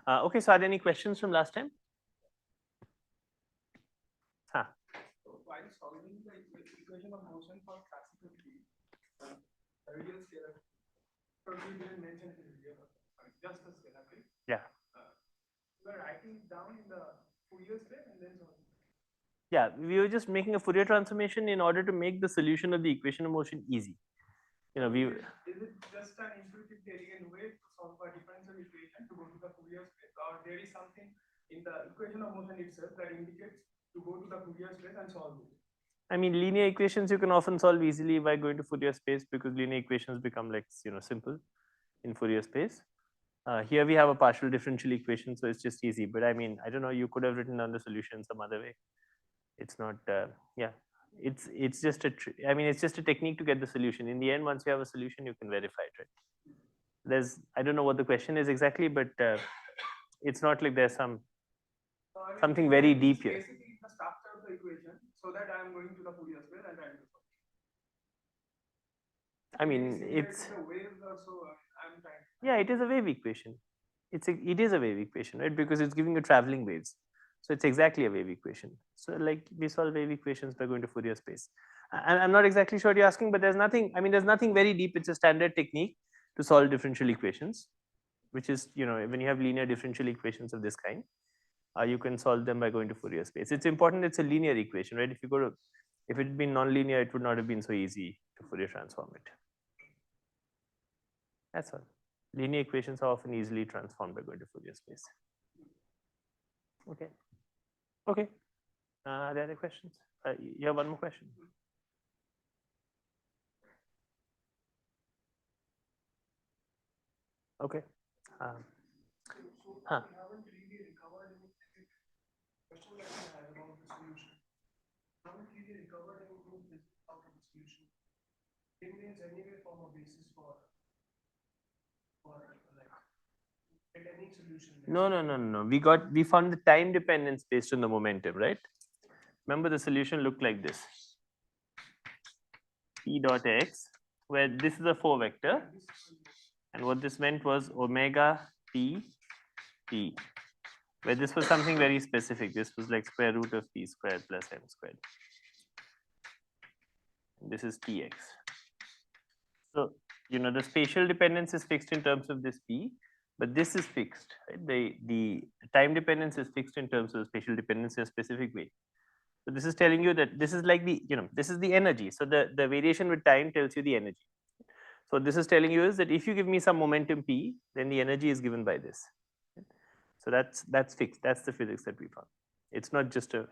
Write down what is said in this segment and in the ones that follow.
Okay, so are there any questions from last time? Huh. So while solving the equation of motion for classical field, real scalar, so we didn't mention it here, just the scalar field. Yeah. We are writing it down in the Fourier space and then solving. Yeah, we were just making a Fourier transformation in order to make the solution of the equation of motion easy. You know, Is it just an intuitive elegant way to solve a differential equation to go to the Fourier space, or there is something in the equation of motion itself that indicates to go to the Fourier space and solve it? I mean, linear equations you can often solve easily by going to Fourier space because linear equations become like, you know, simple in Fourier space. Here we have a partial differential equation, so it's just easy. But I mean, I don't know, you could have written down the solution some other way. It's not, yeah, it's just I mean, it's just a technique to get the solution. In the end, once you have a solution, you can verify it, right? I don't know what the question is exactly, but it's not like there's something very deep here. Basically, the structure of the equation, so that I am going to the Fourier space and trying to solve. I mean, it's the waves or so. I'm trying. Yeah, it is a wave equation. It is a wave equation, right? Because it's giving you traveling waves. So it's exactly a wave equation. So like we solve wave equations by going to Fourier space. And I'm not exactly sure what you're asking, but there's nothing, I mean, there's nothing very deep. It's a standard technique to solve differential equations, which is, you know, when you have linear differential equations of this kind, you can solve them by going to Fourier space. It's important it's a linear equation, right? If it had been nonlinear, it would not have been so easy to Fourier transform it. That's all. Linear equations are often easily transformed by going to Fourier space. Okay. Okay. Are there other questions? You have one more question? Okay. We haven't really recovered any question that we had about the solution. We haven't really recovered any proof out of the solution. It means anyway form a basis for like any solution. No. We found the time dependence based on the momentum, right? Remember the solution looked like this. P dot x, where this is a 4 vector, and what this meant was omega t t, where this was something very specific. This was like square root of p squared plus m squared. This is tx. So, you know, the spatial dependence is fixed in terms of this p, but this is fixed, right? The time dependence is fixed in terms of the spatial dependence in a specific way. So this is telling you that this is like the, you know, this is the energy. So the variation with time tells you the energy. So this is telling you is that if you give me some momentum p, then the energy is given by this. So that's fixed. That's the physics that we found. It's not just a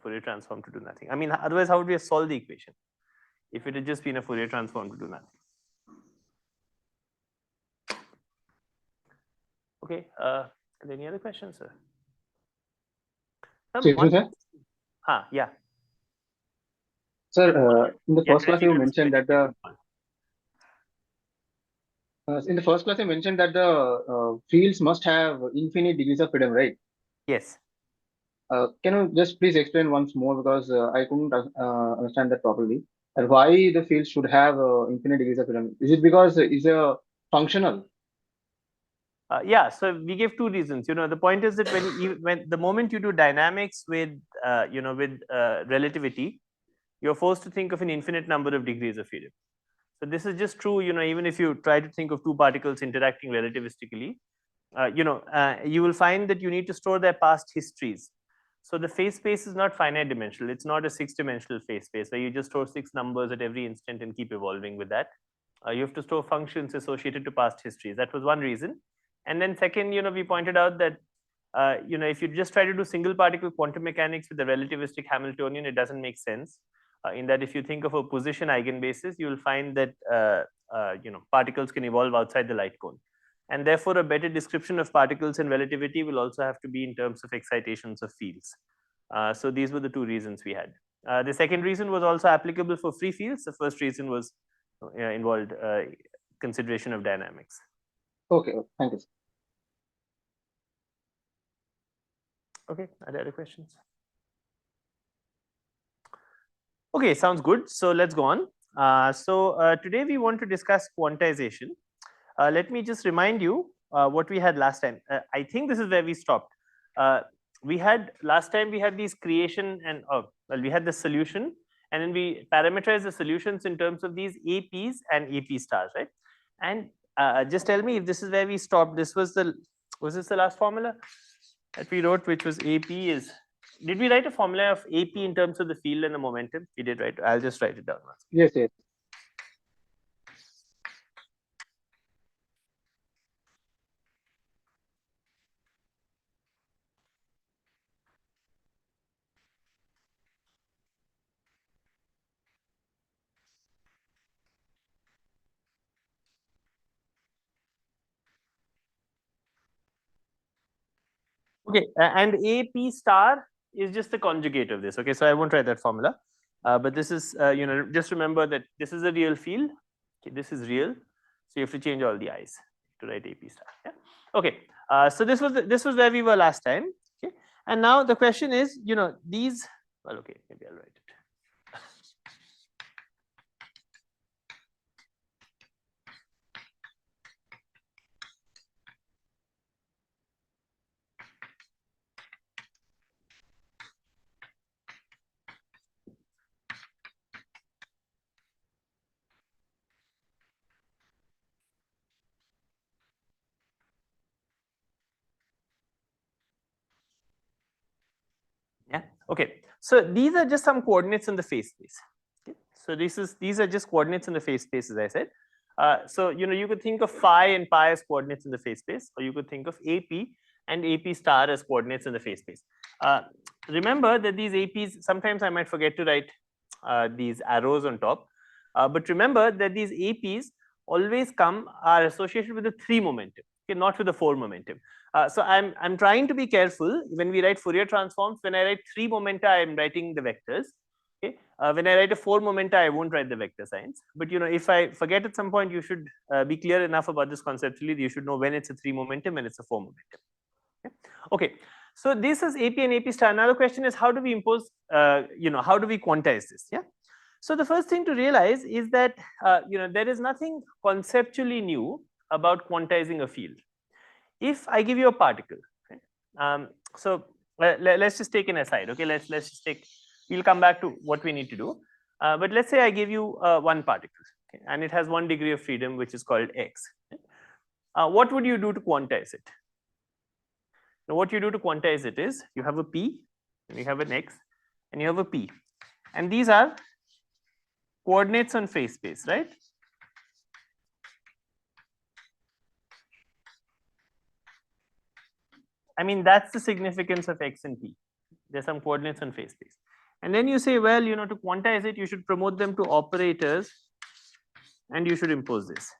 Fourier transform to do nothing. I mean, otherwise, how would we have solved the equation if it had just been a Fourier transform to do nothing? Okay. Are there any other questions, sir? Yeah. Sir, in the first class you mentioned that the fields must have infinite degrees of freedom, right? Yes. Can you just please explain once more, because I couldn't understand that properly. And why the fields should have infinite degrees of freedom? Is it because it's a functional? Yeah, so we give two reasons. You know, the point is that when the moment you do dynamics with relativity, you're forced to think of an infinite number of degrees of freedom. So this is just true. You know, even if you try to think of two particles interacting relativistically, you will find that you need to store their past histories. So the phase space is not finite dimensional. It's not a 6-dimensional phase space where you just store 6 numbers at every instant and keep evolving with that. You have to store functions associated to past histories. That was one reason. And then second, you know, we pointed out that, if you just try to do single particle quantum mechanics with the relativistic Hamiltonian, it doesn't make sense. In that if you think of a position eigenbasis, you will find that, particles can evolve outside the light cone. And therefore, a better description of particles in relativity will also have to be in terms of excitations of fields. So these were the two reasons we had. The second reason was also applicable for free fields. The first reason was involved consideration of dynamics. Okay, thank you. Okay, are there other questions? Okay, sounds good. So let's go on. Today we want to discuss quantization. Let me just remind you what we had last time. I think this is where we stopped. We had last time we had these creation and well, we had the solution, and then we parameterize the solutions in terms of these APs and AP stars, right? And just tell me if this is where we stopped. This was this the last formula that we wrote, which was AP is. Did we write a formula of AP in terms of the field and the momentum? We did, right? I'll just write it down once. Yes, yes. Okay, and AP star is just the conjugate of this. Okay, so I won't write that formula, but this is just remember that this is a real field. Okay, this is real, so you have to change all the i's to write AP star. Yeah. Okay, so this was where we were last time. Okay, and now the question is, these. Well, okay, maybe I'll write it. Yeah. Okay. So these are just some coordinates in the phase space. Okay. So these are just coordinates in the phase space, as I said. So you could think of phi and pi as coordinates in the phase space, or you could think of AP and AP star as coordinates in the phase space. Remember that these APs, sometimes I might forget to write these arrows on top, but remember that these APs always are associated with the 3 momentum, okay, not with the 4 momentum. So I'm trying to be careful when we write Fourier transforms. When I write 3 momenta, I'm writing the vectors. Okay. When I write a 4 momenta, I won't write the vector signs. But if I forget at some point, you should be clear enough about this conceptually. You should know when it's a 3 momentum and it's a 4 momentum. Okay. So this is AP and AP star. Now the question is, how do we impose? How do we quantize this? Yeah. So the first thing to realize is that there is nothing conceptually new about quantizing a field. If I give you a particle, okay, so let's just take an aside. Okay, let's just take. We'll come back to what we need to do. But let's say I give you one particle, okay, and it has 1 degree of freedom, which is called x. Okay. What would you do to quantize it? Now, what you do to quantize it is you have a p, and you have an x, and you have a p, and these are coordinates on phase space, right? I mean, that's the significance of x and p. There's some coordinates on phase space. And then you say, well, to quantize it, you should promote them to operators and you should impose this.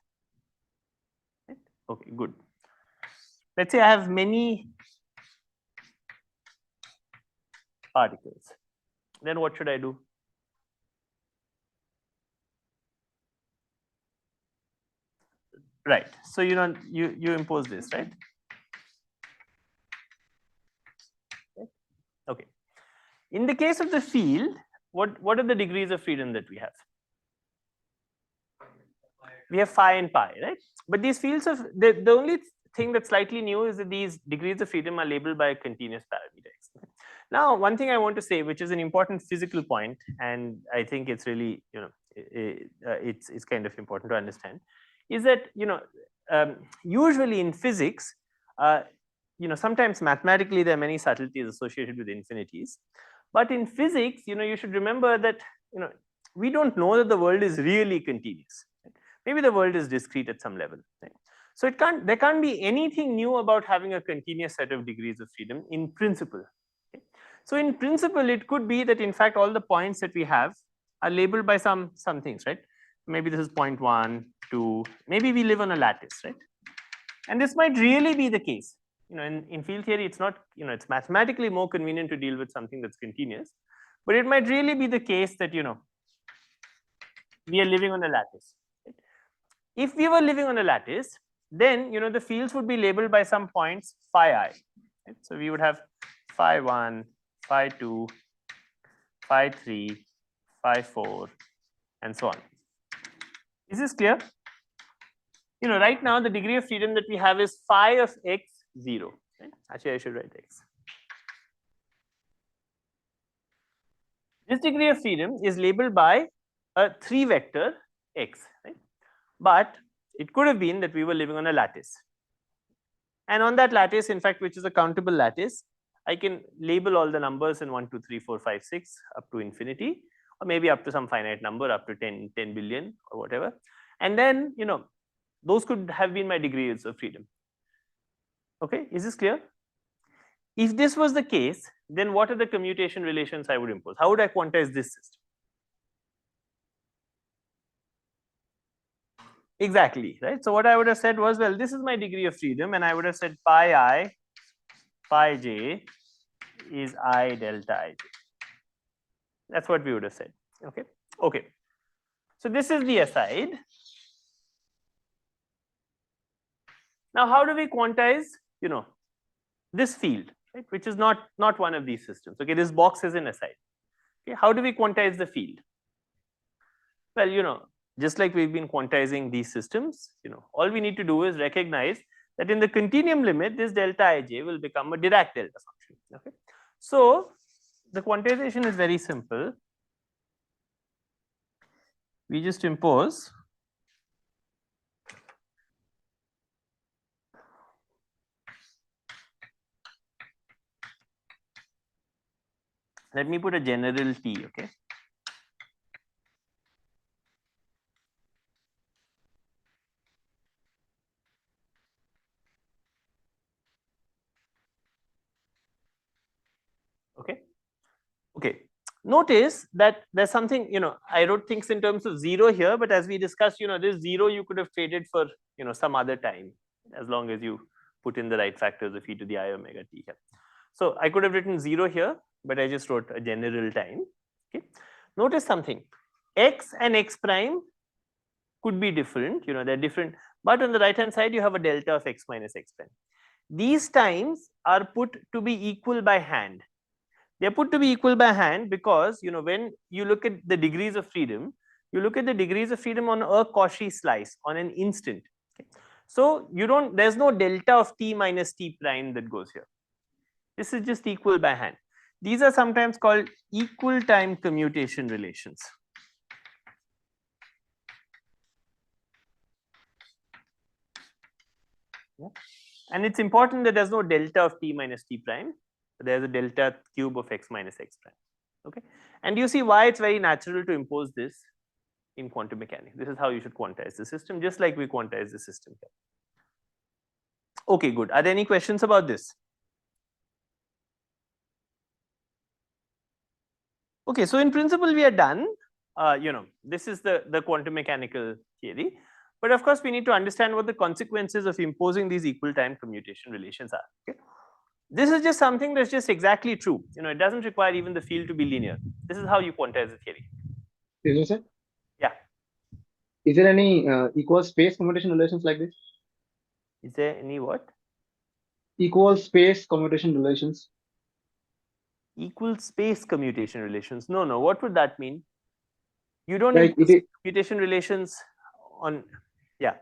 Okay, good. Let's say I have many particles. Then what should I do? Right. So you impose this, right? Okay. In the case of the field, what are the degrees of freedom that we have? We have phi and pi, right? But these fields of the only thing that's slightly new is that these degrees of freedom are labeled by a continuous parameter x. Now, one thing I want to say, which is an important physical point, and I think it's really it's kind of important to understand, is that usually in physics, sometimes mathematically there are many subtleties associated with infinities, but in physics, you should remember that we don't know that the world is really continuous. Right? Maybe the world is discrete at some level. Right? So there can't be anything new about having a continuous set of degrees of freedom in principle. Okay? So in principle, it could be that in fact all the points that we have are labeled by some things, right? Maybe this is point 1, 2. Maybe we live on a lattice, right? And this might really be the case. In field theory, it's not, it's mathematically more convenient to deal with something that's continuous, but it might really be the case that, we are living on a lattice. Right? If we were living on a lattice, then, the fields would be labeled by some points phi I. Right? So we would have phi 1, phi 2, phi 3, phi 4, and so on. Is this clear? you know, right now the degree of freedom that we have is phi of x 0. Right? Actually, I should write x. This degree of freedom is labeled by a 3 vector x, right? But it could have been that we were living on a lattice. And on that lattice, in fact, which is a countable lattice, I can label all the numbers in 1, 2, 3, 4, 5, 6 up to infinity, or maybe up to some finite number, up to 10 billion or whatever. And then, you know, those could have been my degrees of freedom. Okay, is this clear? If this was the case, then what are the commutation relations I would impose? How would I quantize this system? Exactly, right? So what I would have said was, well, this is my degree of freedom, and I would have said pi I, pi j is I delta ij. That's what we would have said. Okay. Okay. So this is the aside. Now, how do we quantize, you know, this field, right? Which is not one of these systems. Okay, this box is an aside. Okay, how do we quantize the field? Well, you know, just like we've been quantizing these systems, you know, all we need to do is recognize that in the continuum limit, this delta ij will become a Dirac delta function. Okay, so the quantization is very simple. We just impose let me put a general T, okay. Okay. Okay. Notice that there's something, you know, I wrote things in terms of 0 here, but as we discussed, you know, this 0 you could have traded for, you know, some other time, as long as you put in the right factors of e to the I omega t here. So I could have written 0 here, but I just wrote a general time. Okay. Notice something, x and x prime could be different, you know, they're different, but on the right hand side you have a delta of x minus x prime. These times are put to be equal by hand. They're put to be equal by hand because, you know, when you look at the degrees of freedom, you look at the degrees of freedom on a Cauchy slice, on an instant. Okay. So you don't, there's no delta of t minus t prime that goes here. This is just equal by hand. These are sometimes called equal time commutation relations. Yeah. And it's important that there's no delta of t minus t prime. There's a delta cube of x minus x prime. Okay. And you see why it's very natural to impose this in quantum mechanics. This is how you should quantize the system, just like we quantize the system here. Okay, good. Are there any questions about this? Okay, so in principle we are done. You know, this is the quantum mechanical theory. But of course, we need to understand what the consequences of imposing these equal time commutation relations are. Okay? This is just something that's just exactly true. You know, it doesn't require even the field to be linear. This is how you quantize the theory. Is it? Yeah. Is there any equal space commutation relations like this? Is there any what? Equal space commutation relations. Equal space commutation relations. No, no. What would that mean? You don't Like impose commutation relations on, yeah.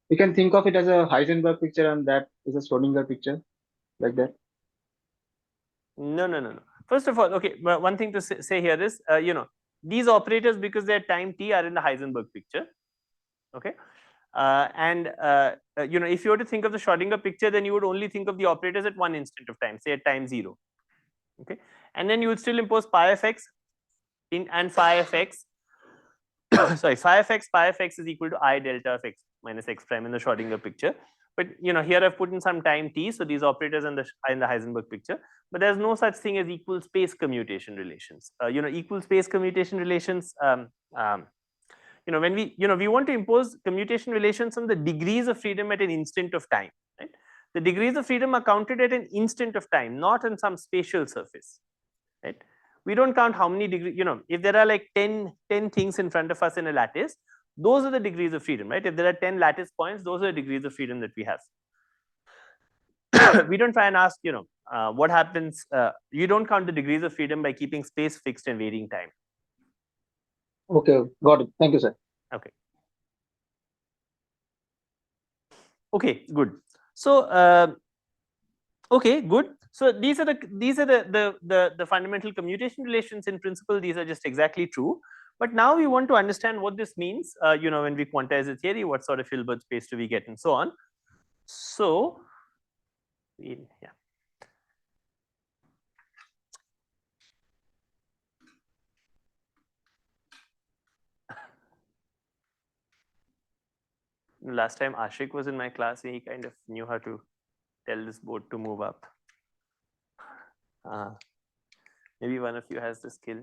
We can think of it as a Heisenberg picture and that is a Schrodinger picture, like that. No, no, no, no. First of all, okay, one thing to say here is, you know, these operators, because they're time t, are in the Heisenberg picture. Okay. You know, if you were to think of the Schrodinger picture, then you would only think of the operators at one instant of time, say at time 0. Okay. And then you would still impose pi of x and phi of x. Sorry, phi of x is equal to I delta of x minus x prime in the Schrodinger picture. But you know, here I've put in some time t, so these operators are in the Heisenberg picture. But there's no such thing as equal space commutation relations. You know, equal space commutation relations. You know, when we want to impose commutation relations on the degrees of freedom at an instant of time. Right? The degrees of freedom are counted at an instant of time, not on some spatial surface. Right? We don't count how many degrees. You know, if there are like 10 things in front of us in a lattice, those are the degrees of freedom, right? If there are 10 lattice points, those are the degrees of freedom that we have. We don't try and ask, you know, what happens. You don't count the degrees of freedom by keeping space fixed and varying time. Okay, got it. Thank you, sir. Okay. Okay, good. So okay, good. So these are the fundamental commutation relations. In principle, these are just exactly true. But now we want to understand what this means. You know, when we quantize the theory, what sort of Hilbert space do we get, and so on. So, yeah. Last time Ashik was in my class, he kind of knew how to tell this board to move up. Maybe one of you has the skill.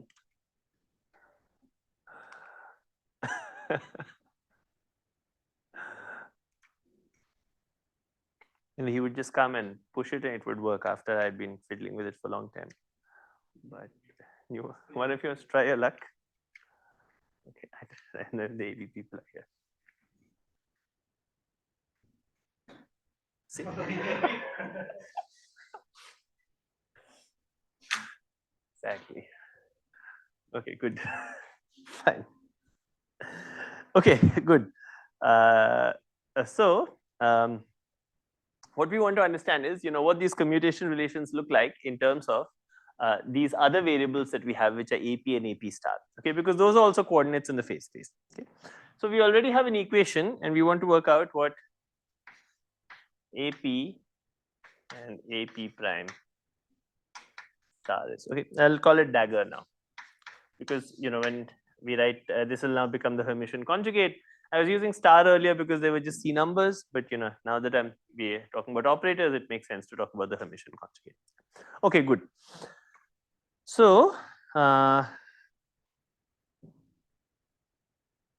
And he would just come and push it and it would work after I'd been fiddling with it for a long time. But you, one of you try your luck. Okay, and then the AV people are here. See? Exactly. Okay, good. Fine. Okay, good. What we want to understand is, you know, what these commutation relations look like in terms of these other variables that we have, which are AP and AP star. Okay, because those are also coordinates in the phase space. Okay, so we already have an equation, and we want to work out what AP and AP prime star is. Okay, I'll call it dagger now, because you know when we write this will now become the Hermitian conjugate. I was using star earlier because they were just C numbers, but you know now that we're talking about operators, it makes sense to talk about the Hermitian conjugate. Okay, good. So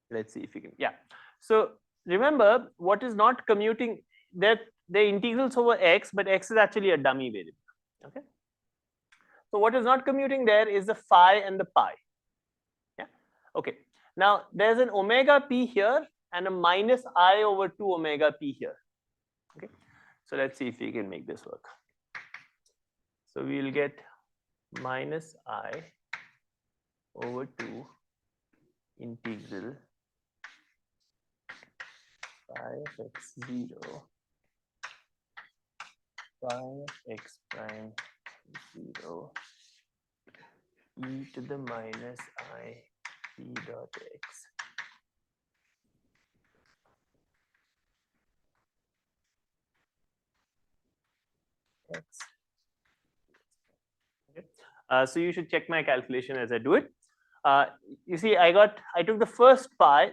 let's see if you can. Yeah. So remember, what is not commuting? That the integrals over x, but x is actually a dummy variable. Okay. So what is not commuting there is the phi and the pi. Yeah. Okay. Now there's an omega p here and a minus I over 2 omega p here. Okay. So let's see if we can make this work. So we will get minus I over 2 integral phi of x0 phi of x prime 0 e to the minus I p dot x. X. Okay. So you should check my calculation as I do it. You see, I took the first phi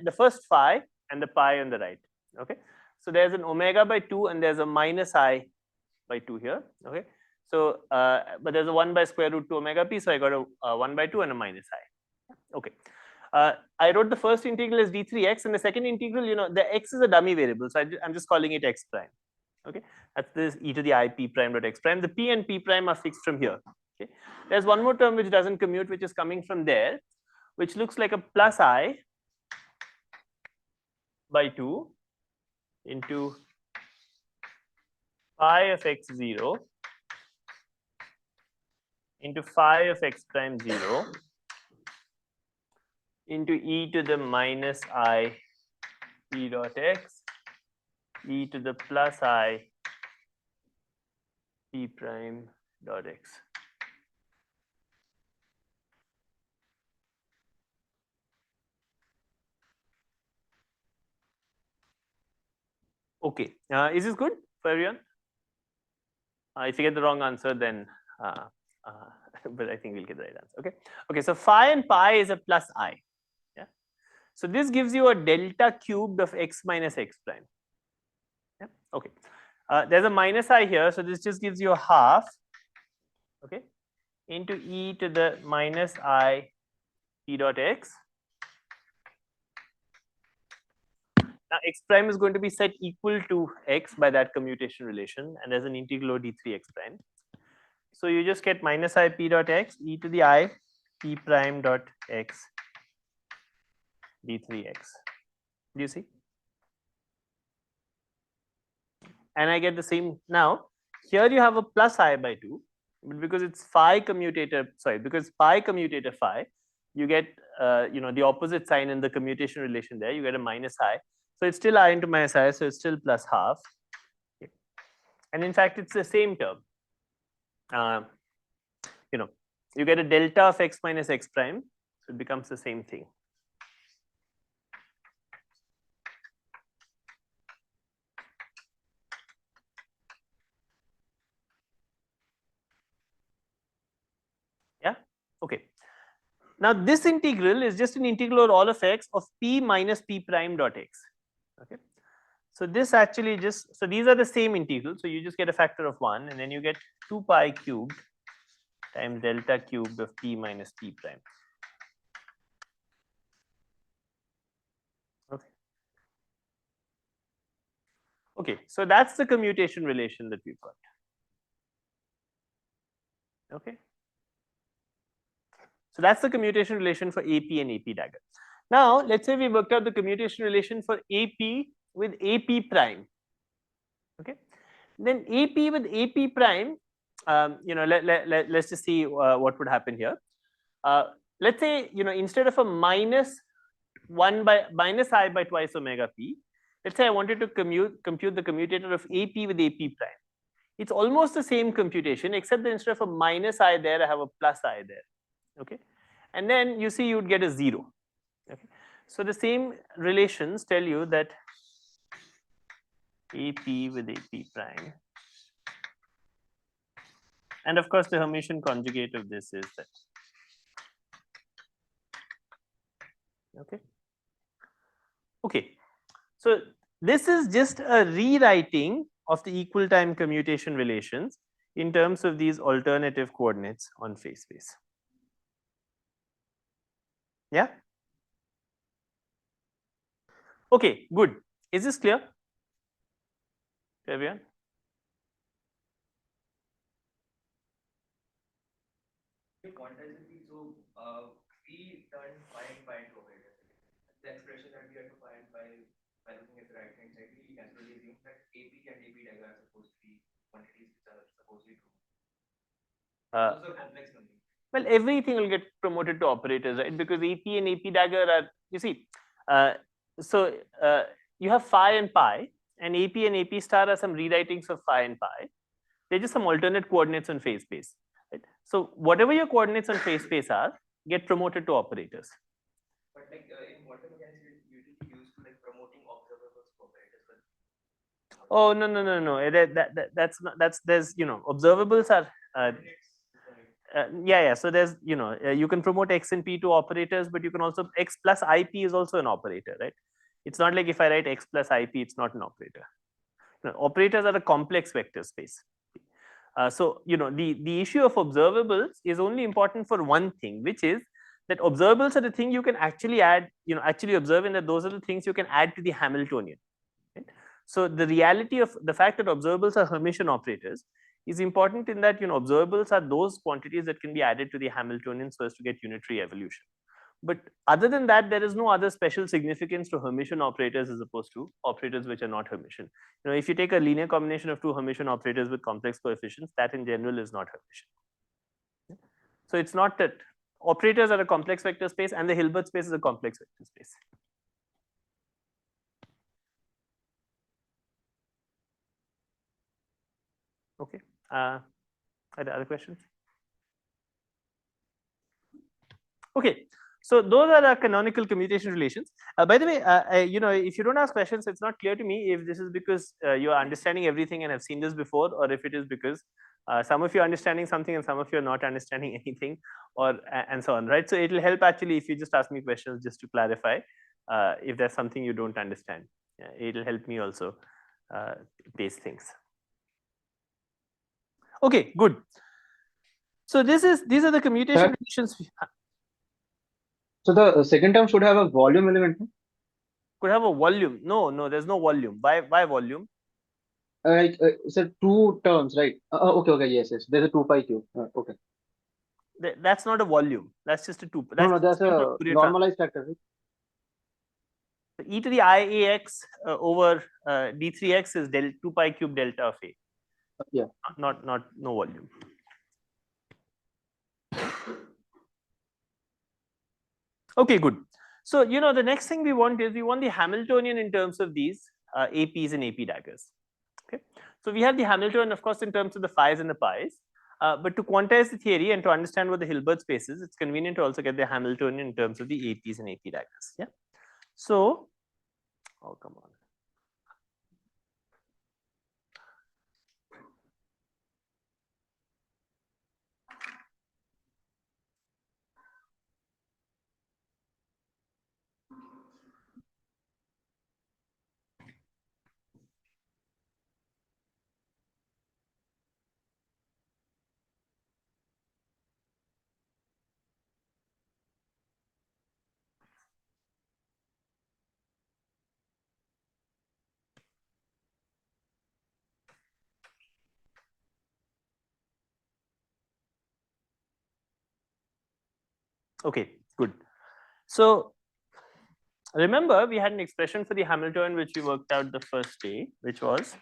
and the pi on the right. Okay. So there's an omega by 2 and there's a minus I by 2 here. Okay. So, but there's a 1 by square root 2 omega p. So I got a 1 by 2 and a minus I. Okay. I wrote the first integral as d3x, and the second integral, you know, the x is a dummy variable. So I'm just calling it x prime. Okay. That's this e to the I p prime dot x prime. The p and p prime are fixed from here. Okay. There's one more term which doesn't commute, which is coming from there, which looks like a plus I by 2 into phi of x0 into phi of x prime 0 into e to the minus I p dot x e to the plus I p prime dot x. Okay, is this good for everyone? If you get the wrong answer, then but I think we'll get the right answer. Okay. Okay. So phi and pi is a plus I. Yeah. So this gives you a delta cubed of x minus x prime. Yeah. Okay. There's a minus I here, so this just gives you a half. Okay. Into e to the minus I p dot x. Now x prime is going to be set equal to x by that commutation relation, and there's an integral over d3x prime. So you just get minus I p dot x e to the I p prime dot x d3x. Do you see? And I get the same now. Here you have a plus I by 2, but because it's phi commutator, sorry, because pi commutator phi, you get you know, the opposite sign in the commutation relation there. You get a minus I. So it's still I into minus I, so it's still plus half And in fact, it's the same term. You know, you get a delta of x minus x prime, so it becomes the same thing. Yeah, okay. Now this integral is just an integral over all of x of p minus p prime dot x. Okay. So this actually just, so these are the same integrals. So you just get a factor of 1 and then you get 2 pi cubed times delta cubed of p minus p prime. Okay. Okay, so that's the commutation relation that we've got. Okay. So that's the commutation relation for AP and AP dagger. Now let's say we worked out the commutation relation for AP with AP prime. Okay. Then AP with AP prime, you know, let's just see what would happen here. Let's say, you know, instead of a minus I by twice omega p, let's say I wanted to compute the commutator of AP with AP prime. It's almost the same computation, except that instead of a minus I there, I have a plus I there. Okay. And then you see you'd get a 0. Okay. So the same relations tell you that AP with AP prime. And of course, the Hermitian conjugate of this is that. Okay. Okay. So this is just a rewriting of the equal time commutation relations in terms of these alternative coordinates on phase space. Yeah. Okay, good. Is this clear to everyone? Quantization, so we turned phi and pi into operators. The expression that we had to find by looking at the right hand side, we naturally assume that AP and AP dagger are supposed to be quantities which are supposedly true. Those are complex numbers. Well, everything will get promoted to operators, right? Because AP and AP dagger are, you see, you have phi and pi, and AP star are some rewritings of phi and pi. They're just some alternate coordinates on phase space. Right? So whatever your coordinates on phase space are, get promoted to operators. But like in quantum mechanics, we usually used to like promoting observables to operators. Oh no. That's there's, you know, observables are yeah. So there's, you know, you can promote x and p to operators, but you can also x plus ip is also an operator, right? It's not like if I write x plus ip, it's not an operator. No, operators are a complex vector space. So you know, the issue of observables is only important for one thing, which is that observables are the thing you can actually add, you know, actually observe, and that those are the things you can add to the Hamiltonian. Right? So the reality of the fact that observables are Hermitian operators is important in that, you know, observables are those quantities that can be added to the Hamiltonian so as to get unitary evolution. But other than that, there is no other special significance to Hermitian operators as opposed to operators which are not Hermitian. You know, if you take a linear combination of two Hermitian operators with complex coefficients, that in general is not Hermitian. So it's not that operators are a complex vector space and the Hilbert space is a complex vector space. Okay. Are there other questions? Okay. So those are our canonical commutation relations. By the way, you know, if you don't ask questions, it's not clear to me if this is because you are understanding everything and have seen this before, or if it is because some of you are understanding something and some of you are not understanding anything, or and so on, right? So it will help actually if you just ask me questions just to clarify if there's something you don't understand. It will help me also pace things. Okay, good. So these are the commutation relations. So the second term should have a volume element. Could have a volume. No, there's no volume. Why volume? Like so two terms, right? Okay, yes. There's a 2 pi cube. Okay. That's not a volume. That's just a 2. No, that's a normalized factor, right? So e to the iax over d3x is 2 pi cube delta of a. Yeah. Not no volume. Okay, good. So you know, the next thing we want is we want the Hamiltonian in terms of these APs and AP daggers. Okay. So we have the Hamiltonian, of course, in terms of the phi's and the pi's. But to quantize the theory and to understand what the Hilbert space is, it's convenient to also get the Hamiltonian in terms of the APs and AP daggers. Yeah. So, oh, come on. Okay, good. So remember, we had an expression for the Hamiltonian which we worked out the first day, which was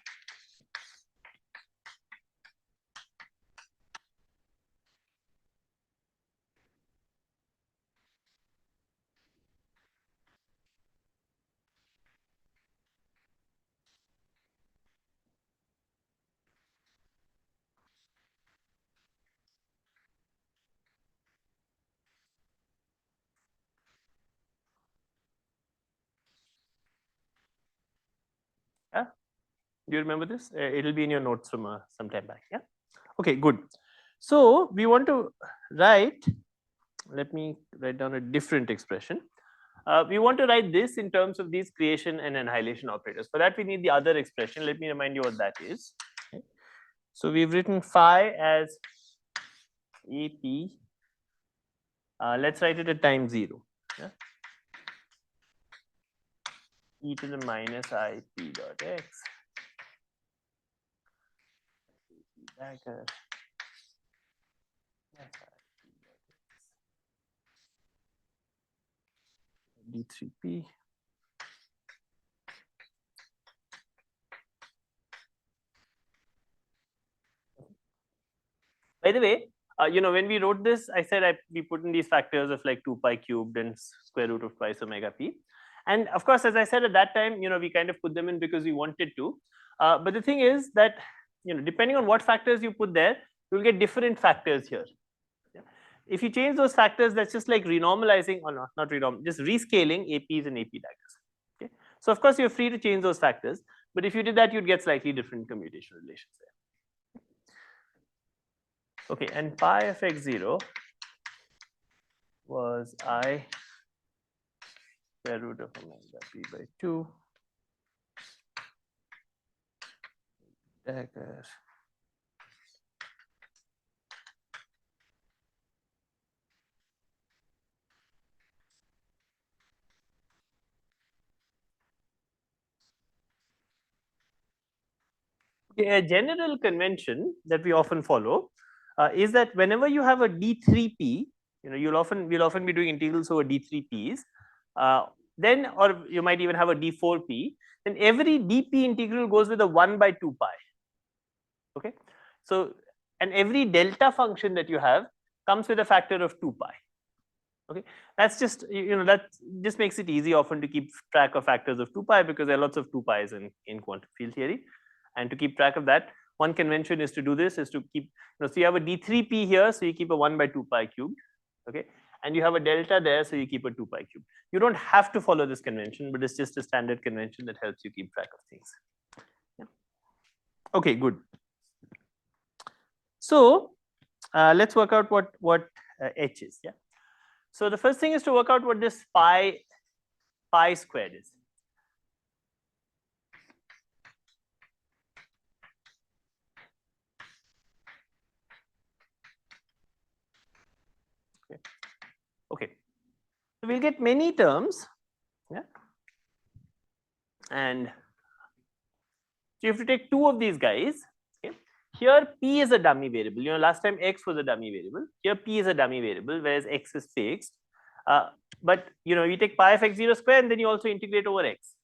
yeah. Do you remember this? It'll be in your notes from some time back. Yeah. Okay, good. So we want to write. Let me write down a different expression. We want to write this in terms of these creation and annihilation operators. For that, we need the other expression. Let me remind you what that is. Okay. So we've written phi as AP. Let's write it at time 0. Yeah. E to the minus I p dot x. Dagger. D3p. By the way, when we wrote this, I said we put in these factors of like 2 pi cubed and square root of twice omega p. And of course, as I said at that time, we kind of put them in because we wanted to. But the thing is that, depending on what factors you put there, you'll get different factors here. Yeah. If you change those factors, that's just like renormalizing, or not renorm, just rescaling APs and AP daggers. Okay. So of course, you're free to change those factors. But if you did that, you'd get slightly different commutational relations there. Okay, and pi of x0 was I square root of omega p by 2 dagger a general convention that we often follow is that whenever you have a d3p, we'll often be doing integrals over d3p's. Then, or you might even have a d4p. Then every dp integral goes with a 1 by 2 pi. Okay, so and every delta function that you have comes with a factor of 2 pi. Okay, that's just that just makes it easy often to keep track of factors of 2 pi because there are lots of 2 pi's in quantum field theory. And to keep track of that, one convention is to do this, is to keep, so you have a d3p here, so you keep a 1 by 2 pi cubed, okay, and you have a delta there, so you keep a 2 pi cubed. You don't have to follow this convention, but it's just a standard convention that helps you keep track of things. Yeah. Okay, good. So let's work out what h is. Yeah. So the first thing is to work out what this pi squared is. Okay, so we'll get many terms, yeah, and so you have to take two of these guys. Okay, here p is a dummy variable. Last time x was a dummy variable. Here p is a dummy variable, whereas x is fixed. But you take pi of x0 square, and then you also integrate over x.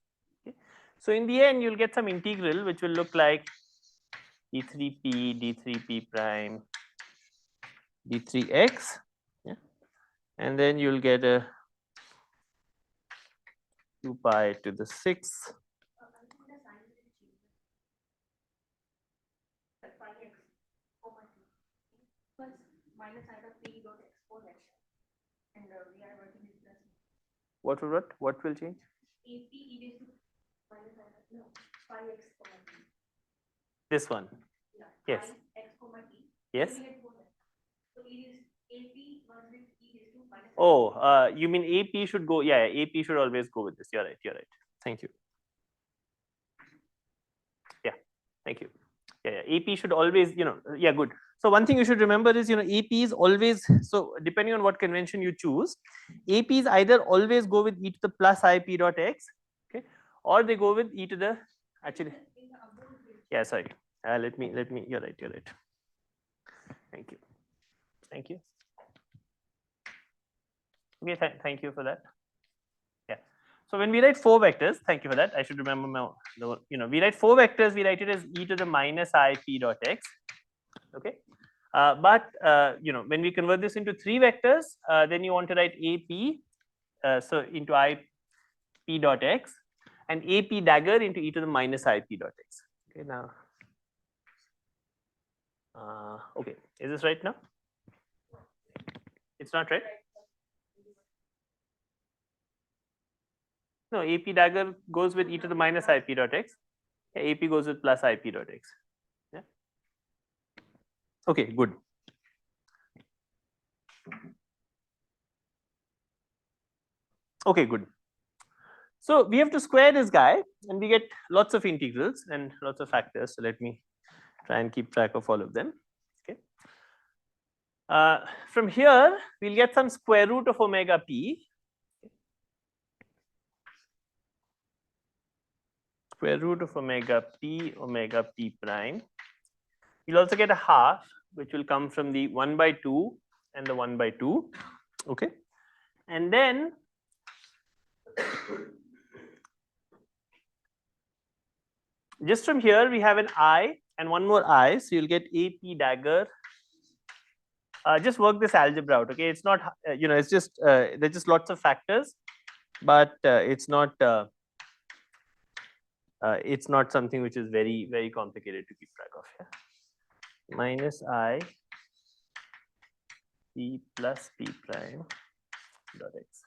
Okay? So in the end, you'll get some integral which will look like d3p, d3p prime, d3x. And then you'll get a 2 pi to the 6. minus I dot P dot exponent, and we are working with plus. What will change? AP e raised to minus I dot no phi x comma t. This one. Yeah. Yes. Phi x comma t. Yes. We had both. So it is AP was with e raised to minus. Oh, you mean AP should go? Yeah, AP should always go with this. You're right. You're right. Thank you. Yeah, thank you. Yeah, AP should always, yeah, good. So one thing you should remember is, AP is always, so depending on what convention you choose, APs either always go with e to the plus IP dot x, okay, or they go with e to the, actually, yeah, sorry. Let me, you're right. Thank you. Thank you. Okay, thank you for that. Yeah. So when we write 4 vectors, thank you for that. I should remember my, we write 4 vectors, we write it as e to the minus IP dot x. Okay. But when we convert this into 3 vectors, then you want to write AP, so into IP dot x, and AP dagger into e to the minus IP dot x. Okay, now, okay, is this right now? It's not right. No, AP dagger goes with e to the minus IP dot x. Yeah, AP goes with plus IP dot x. Yeah. Okay, good. Okay, good. So we have to square this guy, and we get lots of integrals and lots of factors. So let me try and keep track of all of them. Okay. From here, we'll get some square root of omega p. Square root of omega p prime. You'll also get a half, which will come from the 1/2 and the 1/2. Okay. And then just from here, we have an I and one more I. So you'll get AP dagger. Just work this algebra out. Okay. It's not, it's just, there's just lots of factors, but it's not something which is very, very complicated to keep track of. Yeah? Minus I P plus P prime dot x.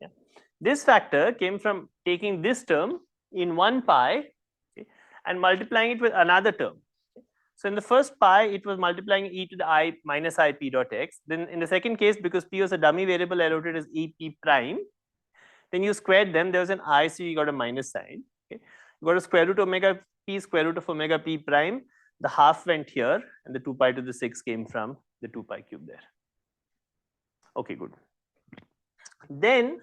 Yeah. This factor came from taking this term in 1 pi, okay, and multiplying it with another term. Okay. So in the first pi, it was multiplying e to the I minus I P dot x. Then in the second case, because P was a dummy variable, I wrote it as E P prime. Then you squared them, there was an I, so you got a minus sign. Okay. You got a square root omega p, square root of omega p prime. The half went here, and the 2 pi to the 6 came from the 2 pi cube there. Okay, good. Then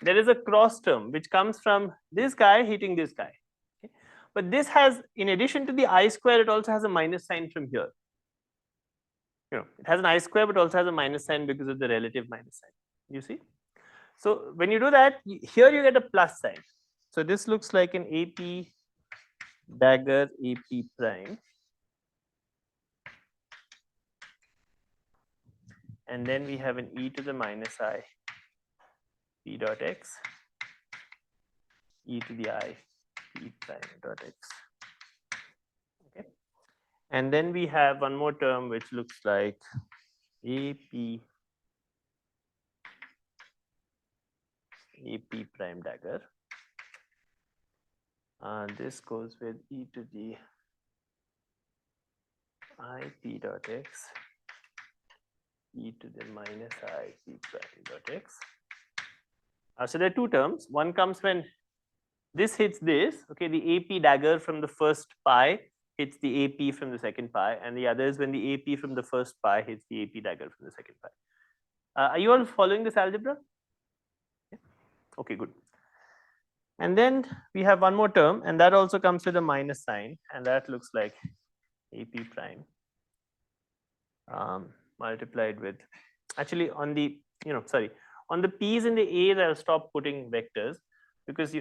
there is a cross term which comes from this guy hitting this guy. Okay. But this has, in addition to the I square, it also has a minus sign from here. It has an I square, but also has a minus sign because of the relative minus sign. You see? So when you do that, here you get a plus sign. So this looks like an AP dagger AP prime. And then we have an e to the minus I P dot x, e to the I P prime dot x. Okay. And then we have one more term which looks like AP prime dagger. This goes with e to the I P dot x, e to the minus I P prime dot x. So there are 2 terms. One comes when this hits this, okay, the AP dagger from the first pi hits the AP from the second pi, and the other is when the AP from the first pi hits the AP dagger from the second pi. Are you all following this algebra? Yeah. Okay, good. And then we have one more term, and that also comes with a minus sign, and that looks like AP prime multiplied with, actually on the, on the P's and the A's, I'll stop putting vectors because,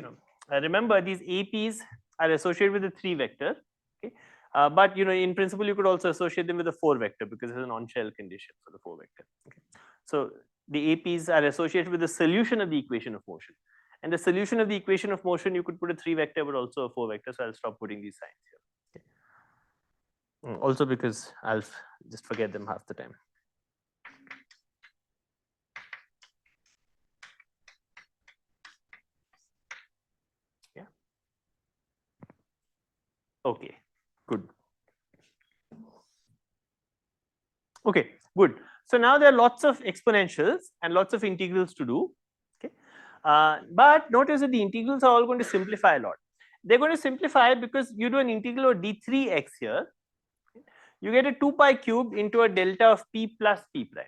remember these APs are associated with the 3 vector. Okay. But, in principle, you could also associate them with a 4 vector because it's an on-shell condition for the 4 vector. Okay. So the APs are associated with the solution of the equation of motion. And the solution of the equation of motion, you could put a 3 vector, but also a 4 vector. So I'll stop putting these signs here. Also because I'll just forget them half the time. Yeah. Okay, good. Okay, good. So now there are lots of exponentials and lots of integrals to do. Okay, but notice that the integrals are all going to simplify a lot. They're going to simplify because you do an integral of d3x here. You get a 2 pi cubed into a delta of p plus p prime.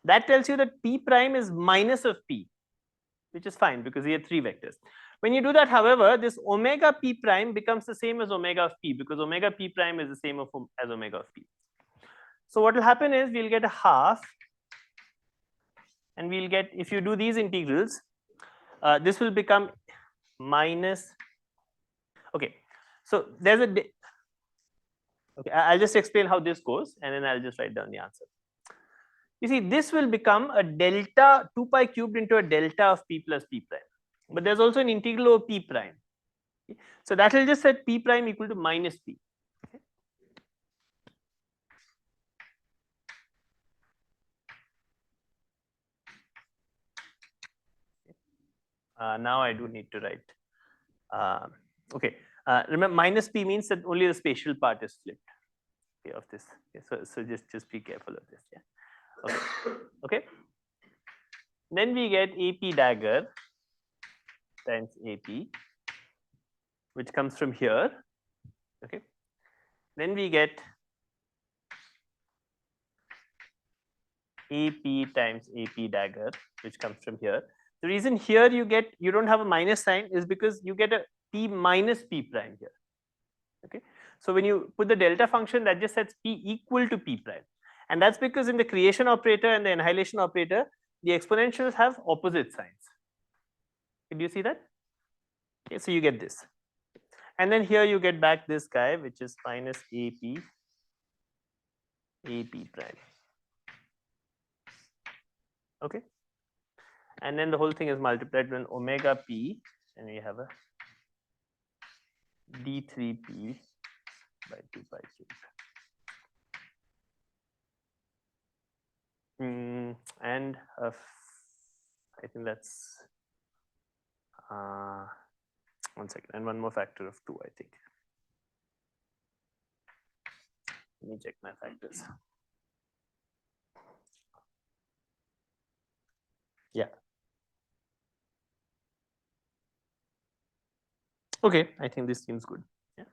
That tells you that p prime is minus of p, which is fine because we have 3 vectors. When you do that, however, this omega p prime becomes the same as omega of p because omega p prime is the same as omega of p. So what will happen is we'll get a half, and we'll get, if you do these integrals, this will become minus. Okay, so there's a. Okay, I'll just explain how this goes, and then I'll just write down the answer. You see, this will become a delta 2 pi cubed into a delta of p plus p prime. But there's also an integral of p prime. Okay? So that will just set p prime equal to minus p. Okay? Now I do need to write. Okay, remember minus p means that only the spatial part is flipped. Okay, of this. Okay, so just be careful of this. Yeah. Okay. Okay. Then we get AP dagger times AP, which comes from here. Okay. Then we get AP times AP dagger, which comes from here. The reason here you don't have a minus sign is because you get a p minus p prime here. Okay. So when you put the delta function, that just sets p equal to p prime. And that's because in the creation operator and the annihilation operator, the exponentials have opposite signs. Did you see that? Okay, so you get this. And then here you get back this guy, which is minus AP prime. Okay. And then the whole thing is multiplied with omega p, and we have a d3p by 2 pi cubed. And I think that's 1 second, and one more factor of 2, I think. Let me check my factors. Yeah. Okay, I think this seems good. Yeah.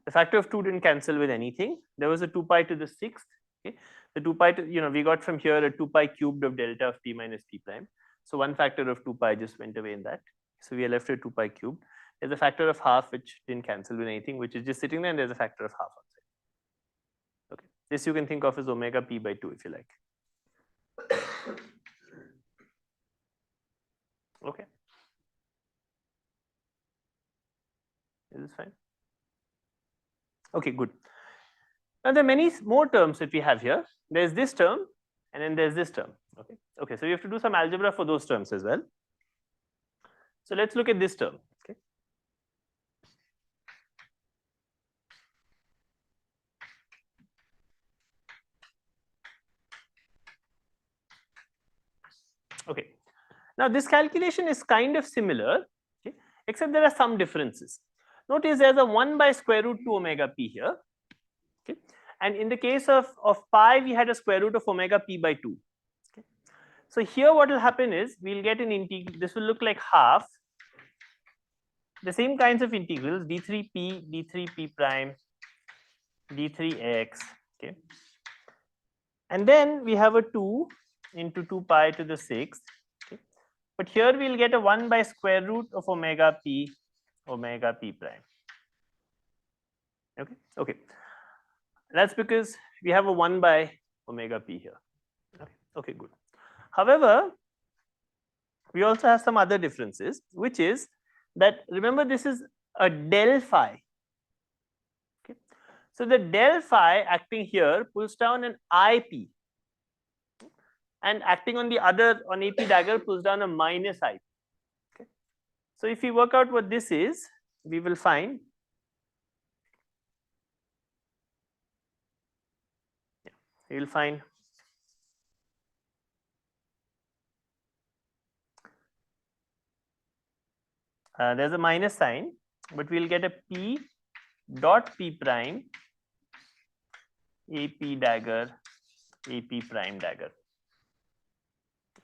The factor of 2 didn't cancel with anything. There was a 2 pi to the 6th. Okay. The 2 pi to, we got from here a 2 pi cubed of delta of p minus p prime. So one factor of 2 pi just went away in that. So we are left with 2 pi cubed. There's a factor of half which didn't cancel with anything, which is just sitting there, and there's a factor of half outside. Okay. This you can think of as omega p by 2 if you like. Okay. Is this fine? Okay, good. Now there are many more terms that we have here. There's this term, and then there's this term. Okay. Okay, so we have to do some algebra for those terms as well. So let's look at this term. Okay. Okay. Now this calculation is kind of similar, okay, except there are some differences. Notice there's a 1 by square root 2 omega p here. Okay. And in the case of pi, we had a square root of omega p by 2. Okay. So here what will happen is we'll get an integral. This will look like half. The same kinds of integrals, d3p, d3p prime, d3x. Okay. And then we have a 2 into 2 pi to the 6th. Okay. But here we'll get a 1 by square root of omega p prime. Okay. Okay. That's because we have a 1 by omega p here. Okay. Okay, good. However, we also have some other differences, which is that, remember, this is a del phi. Okay. So the del phi acting here pulls down an IP, and acting on the other, on AP dagger, pulls down a minus IP. Okay. So if we work out what this is, we will find you'll find there's a minus sign, but we'll get a p dot p prime ap dagger ap prime dagger,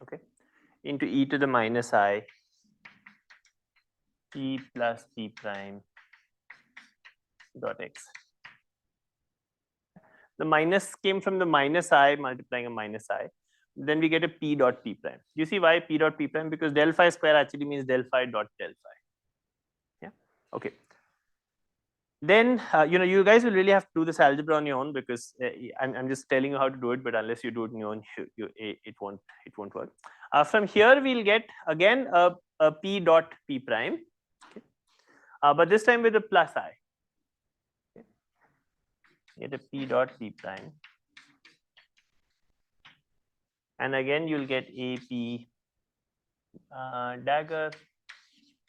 okay, into e to the minus I p plus p prime dot x. The minus came from the minus I multiplying a minus I. Then we get a p dot p prime. You see why p dot p prime? Because del phi square actually means del phi dot del phi. Yeah. Okay. Then you guys will really have to do this algebra on your own, because I'm just telling you how to do it. But unless you do it on your own, it won't work. From here we'll get again a p dot p prime, okay. But this time with a plus I. Okay. Get a p dot p prime, and again you'll get ap dagger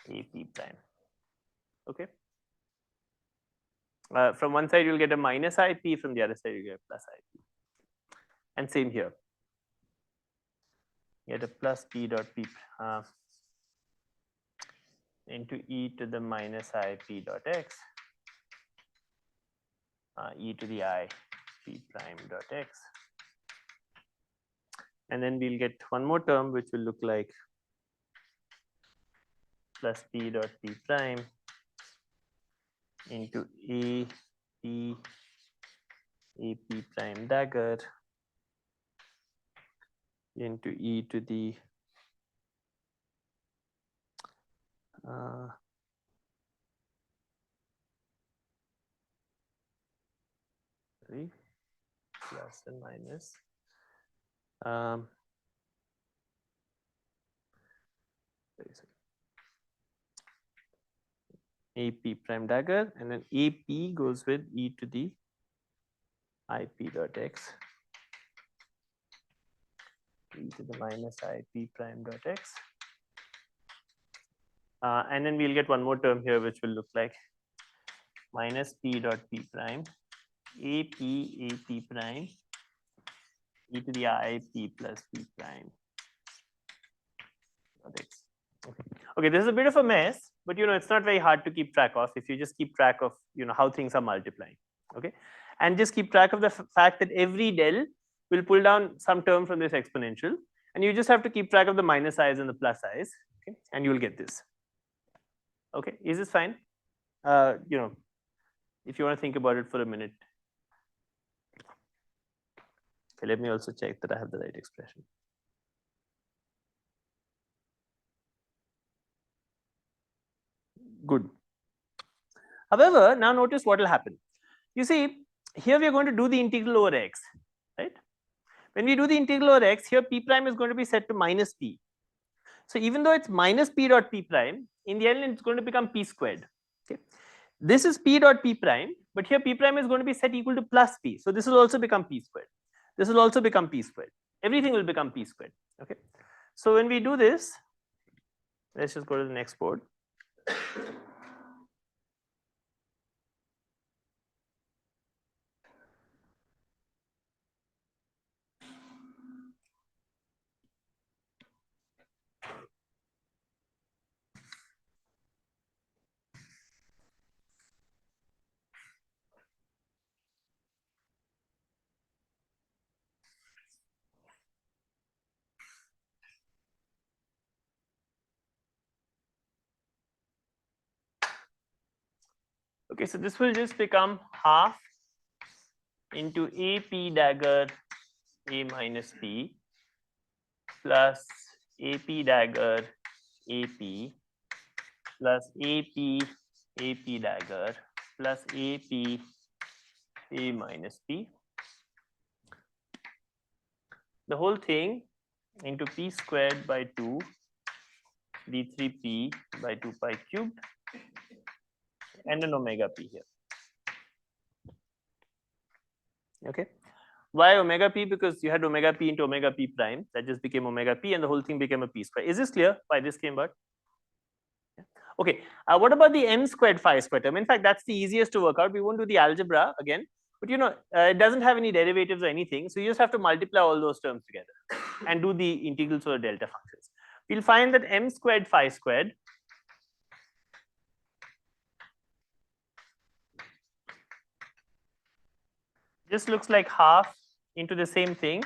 ap prime. Okay. From one side you'll get a minus IP, from the other side you get a plus IP. And same here. Get a plus p dot p into e to the minus IP dot x e to the I p prime dot x. And then we'll get one more term which will look like plus p dot p prime into a p prime dagger into e to the plus and minus AP prime dagger, and then AP goes with e to the IP dot x e to the minus IP prime dot x. And then we'll get one more term here which will look like minus p dot p prime AP prime e to the IP plus p prime dot x. Okay, this is a bit of a mess, but it's not very hard to keep track of if you just keep track of how things are multiplying. Okay, and just keep track of the fact that every del will pull down some term from this exponential, and you just have to keep track of the minus i's and the plus i's, okay, and you will get this. Okay, is this fine? If you want to think about it for a minute. Okay, let me also check that I have the right expression. Good. However, now notice what will happen. You see, here we are going to do the integral over x, right? When we do the integral over x, here p prime is going to be set to minus p. So even though it's minus p dot p prime, in the end it's going to become p squared. Okay, this is p dot p prime, but here p prime is going to be set equal to plus p. So this will also become p squared. This will also become p squared. Everything will become p squared. Okay, so when we do this, let's just go to the next board. Okay, so this will just become half into AP dagger A minus P plus AP dagger AP plus AP dagger plus AP A minus P. The whole thing into P squared by 2 D3P by 2 pi cubed and an omega P here. Okay. Why omega P? Because you had omega P into omega P prime, that just became omega P, and the whole thing became a P square. Is this clear why this came about? Yeah. Okay, what about the m squared phi squared term? In fact, that's the easiest to work out. We won't do the algebra again. but it doesn't have any derivatives or anything, so you just have to multiply all those terms together and do the integrals for the delta functions. We'll find that m squared phi squared just looks like half into the same thing.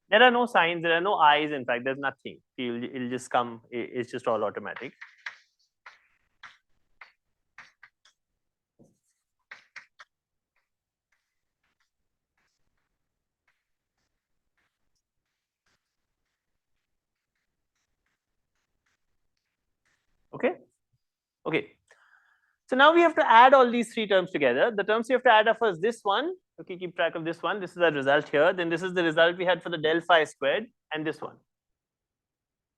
There are no signs, there are no i's, in fact, there's nothing. It'll just come, it's just all automatic. Okay. Okay. So now we have to add all these three terms together. The terms we have to add are first this one. Okay, keep track of this one. This is the result here. Then this is the result we had for the del phi squared and this one.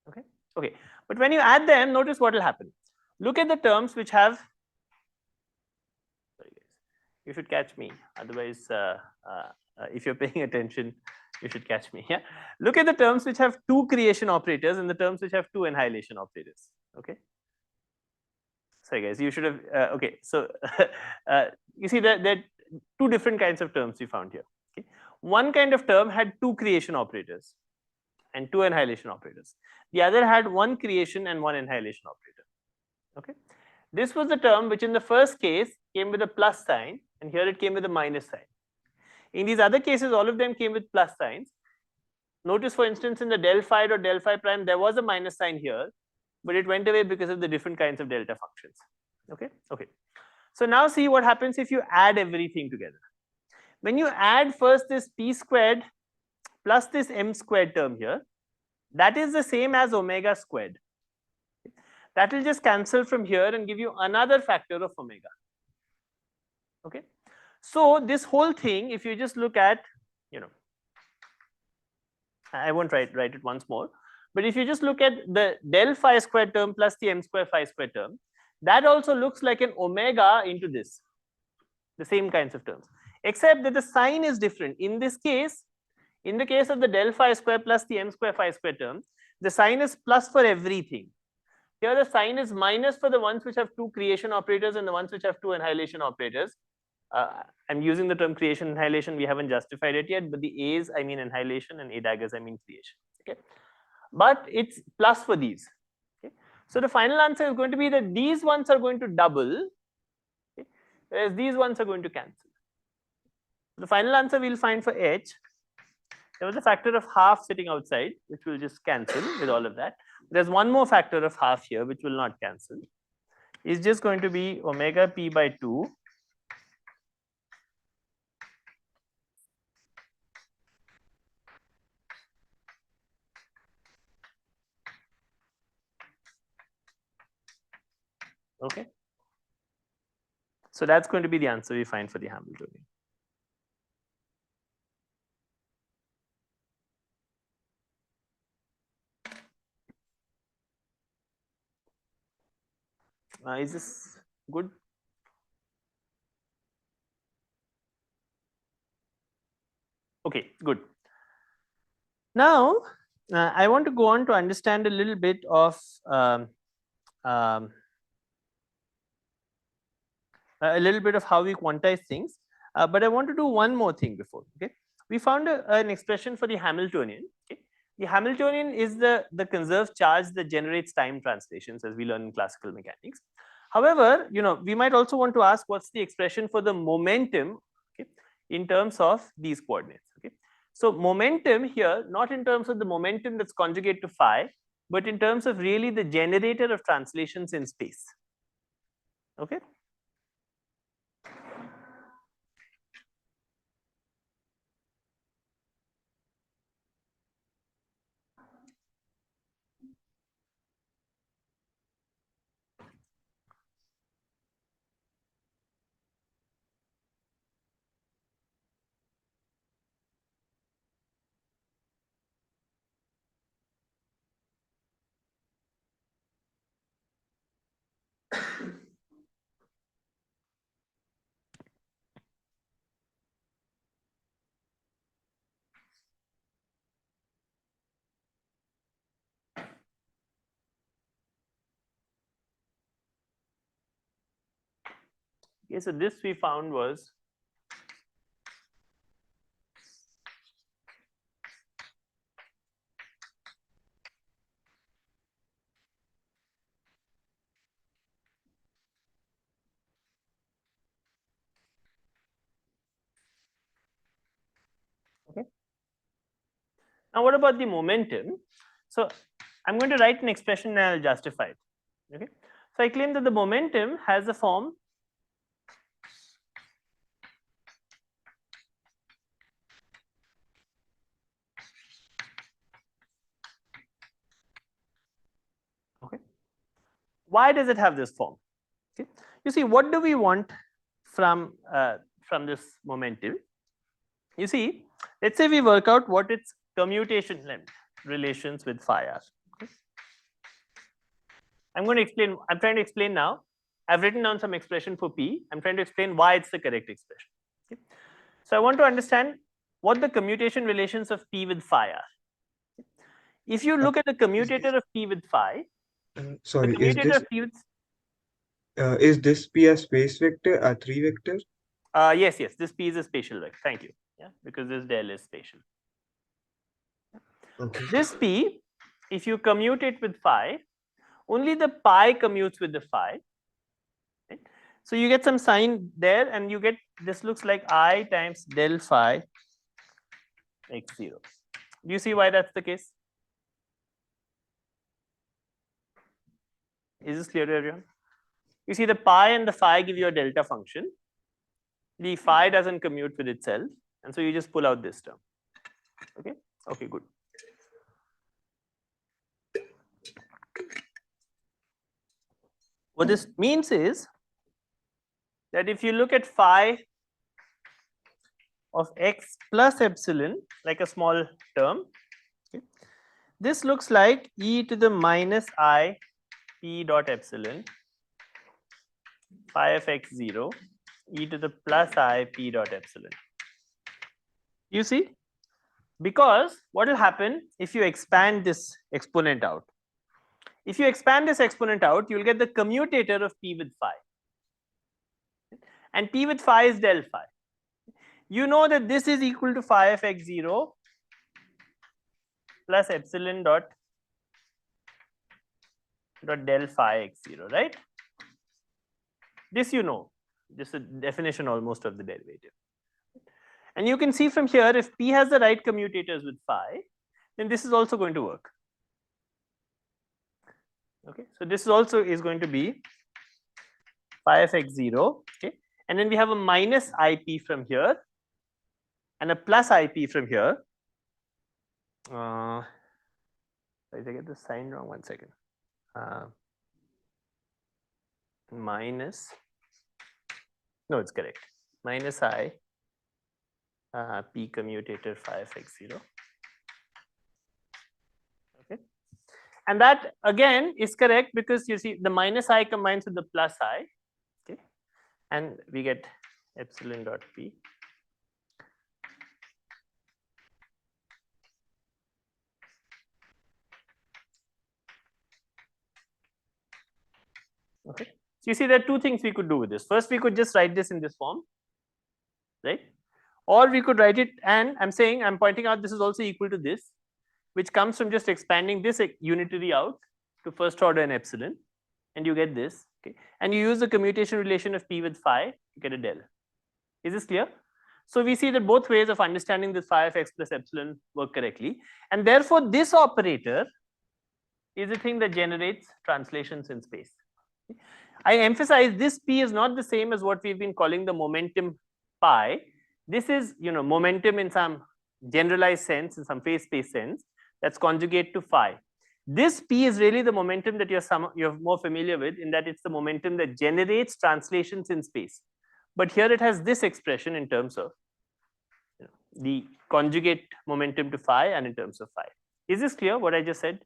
Okay. Okay. But when you add them, notice what will happen. Look at the terms which have. Sorry guys, you should catch me. Otherwise, if you're paying attention, you should catch me. Yeah. Look at the terms which have two creation operators and the terms which have two annihilation operators. Okay. Sorry guys, you should have, okay, so you see that there are two different kinds of terms we found here. Okay. One kind of term had two creation operators and two annihilation operators. The other had one creation and one annihilation operator. Okay. This was the term which in the first case came with a plus sign and here it came with a minus sign. In these other cases, all of them came with plus signs. Notice, for instance, in the del phi or del phi prime, there was a minus sign here, but it went away because of the different kinds of delta functions. Okay. Okay. So now see what happens if you add everything together. When you add first this p squared plus this m squared term here, that is the same as omega squared. That will just cancel from here and give you another factor of omega. Okay. So this whole thing, if you just look at, I won't write it once more. But if you just look at the del phi squared term plus the m square phi squared term, that also looks like an omega into this, the same kinds of terms, except that the sign is different. In this case, in the case of the del phi square plus the m square phi square term, the sign is plus for everything. Here the sign is minus for the ones which have two creation operators and the ones which have two annihilation operators. I'm using the term creation annihilation, we haven't justified it yet, but the A's I mean annihilation and A daggers I mean creation. Okay. But it's plus for these. Okay. So the final answer is going to be that these ones are going to double, okay, whereas these ones are going to cancel. The final answer we'll find for H, there was a factor of half sitting outside, which will just cancel with all of that. There's one more factor of half here, which will not cancel. It's just going to be omega p by 2 okay. So that's going to be the answer we find for the Hamiltonian. Is this good? Okay, good. Now, I want to go on to understand a little bit of how we quantize things, but I want to do one more thing before. Okay, we found an expression for the Hamiltonian. Okay, the Hamiltonian is the conserved charge that generates time translations, as we learn in classical mechanics. However, we might also want to ask what's the expression for the momentum, okay, in terms of these coordinates. Okay, so momentum here, not in terms of the momentum that's conjugate to phi, but in terms of really the generator of translations in space. Okay. Okay, so this we found was okay. Now, what about the momentum? So I'm going to write an expression and I'll justify it. Okay, so I claim that the momentum has a form okay. Why does it have this form? Okay. You see, what do we want from this momentum? You see, let's say we work out what its commutation length relations with phi are. Okay. I'm going to explain. I'm trying to explain now. I've written down some expression for P. I'm trying to explain why it's the correct expression. Okay. So I want to understand what the commutation relations of P with phi are. If you look at the commutator of P with phi, sorry, the commutator of P with is this P a space vector, a 3 vector? yes, this P is a spatial vector. Thank you. Yeah, because this del is spatial. Okay. This P, if you commute it with phi, only the pi commutes with the phi. Right? So you get some sign there, and you get this looks like I times del phi x0. Do you see why that's the case? Is this clear to everyone? You see the pi and the phi give you a delta function. The phi doesn't commute with itself, and so you just pull out this term. Okay. Okay. Good. What this means is that if you look at phi of x plus epsilon, like a small term, okay, this looks like e to the minus I p dot epsilon phi of x0 e to the plus I p dot epsilon. You see, because what will happen if you expand this exponent out? If you expand this exponent out, you will get the commutator of p with phi, and p with phi is del phi. You know that this is equal to phi of x0 plus epsilon dot del phi x0, right? This you know, this is a definition almost of the derivative. And you can see from here, if p has the right commutators with phi, then this is also going to work. Okay, so this is also is going to be phi of x0. Okay, and then we have a minus ip from here and a plus ip from here. Did I get the sign wrong? 1 second. Minus. No, it's correct. Minus I p commutator phi of x0. Okay, and that again is correct because you see the minus I combines with the plus I. Okay, and we get epsilon dot p. Okay, so you see there are two things we could do with this. First, we could just write this in this form, right? Or we could write it, and I'm pointing out this is also equal to this, which comes from just expanding this unitary out to first order and epsilon, and you get this. Okay, and you use the commutation relation of p with phi to get a del. Is this clear? So we see that both ways of understanding this phi of x plus epsilon work correctly, and therefore this operator is a thing that generates translations in space. I emphasize this p is not the same as what we've been calling the momentum pi. This is, momentum in some generalized sense, in some phase space sense, that's conjugate to phi. This p is really the momentum that you're more familiar with, in that it's the momentum that generates translations in space. But here it has this expression in terms of the conjugate momentum to phi and in terms of phi. Is this clear what I just said?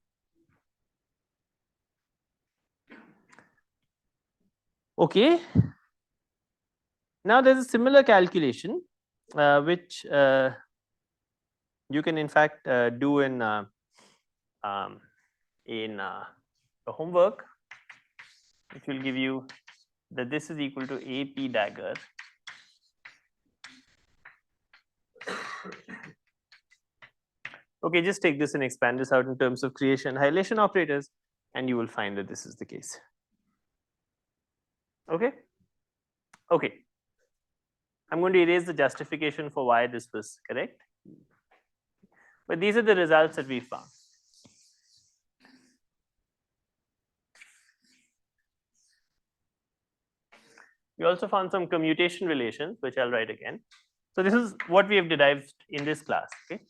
Okay. Now there's a similar calculation which you can in fact do in the homework, which will give you that this is equal to AP dagger okay, just take this and expand this out in terms of creation annihilation operators and you will find that this is the case. Okay. Okay. I'm going to erase the justification for why this was correct, but these are the results that we found. We also found some commutation relations, which I'll write again. So this is what we have derived in this class. Okay.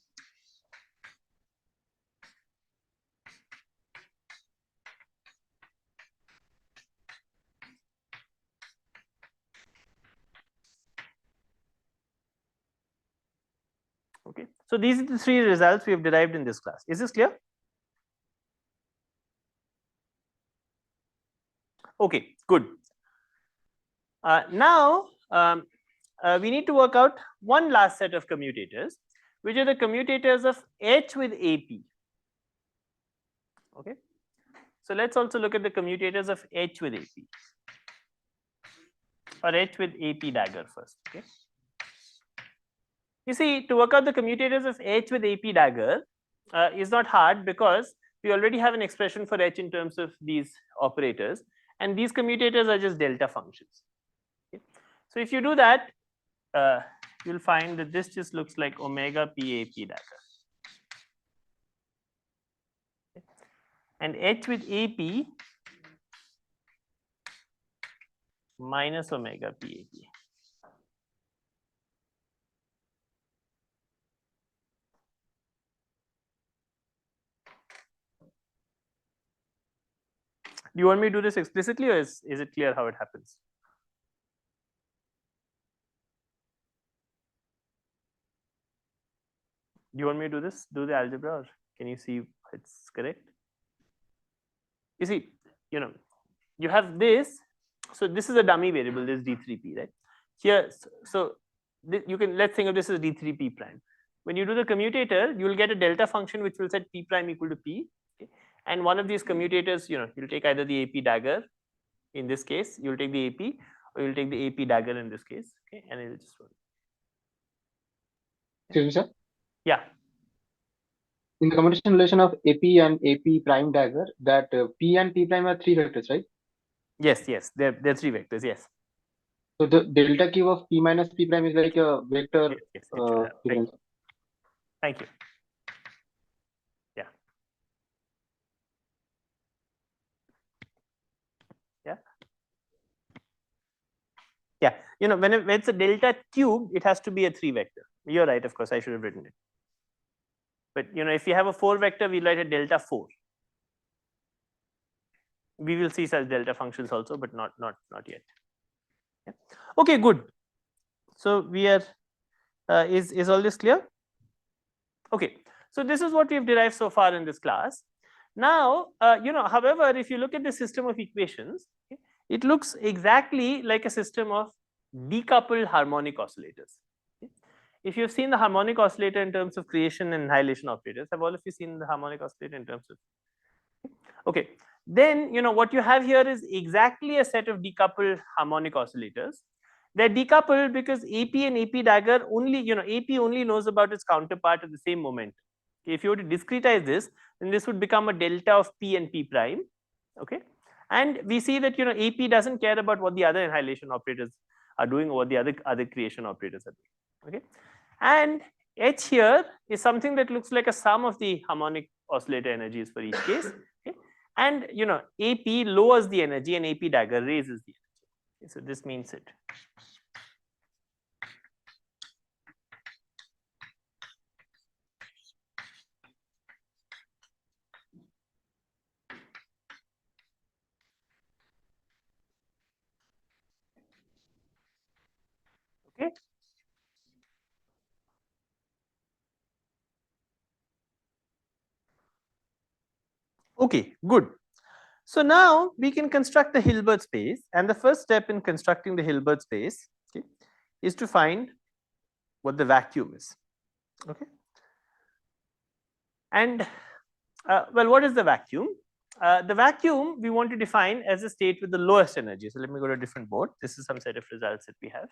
Okay. So these are the three results we have derived in this class. Is this clear? Okay, good. Now we need to work out one last set of commutators, which are the commutators of H with AP. Okay. So let's also look at the commutators of H with AP, or H with AP dagger first. Okay. You see, to work out the commutators of H with AP dagger is not hard because we already have an expression for H in terms of these operators, and these commutators are just delta functions. Okay. So if you do that, you'll find that this just looks like omega P AP dagger. Okay. And H with AP minus omega P AP. Do you want me to do this explicitly, or is it clear how it happens? Do you want me to do this? Do the algebra, or can you see it's correct? You see, you have this. So this is a dummy variable, this D3P, right? Here, so you can, let's think of this as D3P prime. When you do the commutator, you will get a delta function which will set P prime equal to P. Okay? And one of these commutators, you'll take either the AP dagger in this case, you'll take the AP, or you'll take the AP dagger in this case. Okay, and it'll just run. Excuse me, sir. Yeah. In the commutation relation of AP and AP prime dagger, that P and P prime are three vectors, right? Yes, they're three vectors. Yes. So the delta cube of P minus P prime is like a vector Yes, it should have. difference. Thank you. Yeah. Yeah. Yeah. When it's a delta cube, it has to be a three vector. You're right. Of course, I should have written it. But if you have a four vector, we write a delta 4. We will see such delta functions also, but not yet. Yeah. Okay, good. So we are is all this clear? Okay. So this is what we have derived so far in this class. Now, however, if you look at the system of equations, okay, it looks exactly like a system of decoupled harmonic oscillators. Okay. If you've seen the harmonic oscillator in terms of creation and annihilation operators, have all of you seen the harmonic oscillator in terms of? Okay, then what you have here is exactly a set of decoupled harmonic oscillators. They're decoupled because AP and AP dagger only, AP only knows about its counterpart at the same moment. If you were to discretize this, then this would become a delta of P and P prime. Okay, and we see that AP doesn't care about what the other annihilation operators are doing or what the other creation operators are doing. Okay, and H here is something that looks like a sum of the harmonic oscillator energies for each case. Okay, and AP lowers the energy and AP dagger raises the energy. Okay, so this means it. Okay. Okay, good. So now we can construct the Hilbert space, and the first step in constructing the Hilbert space, okay, is to find what the vacuum is. Okay, and well, what is the vacuum? the vacuum we want to define as a state with the lowest energy. So let me go to a different board. This is some set of results that we have.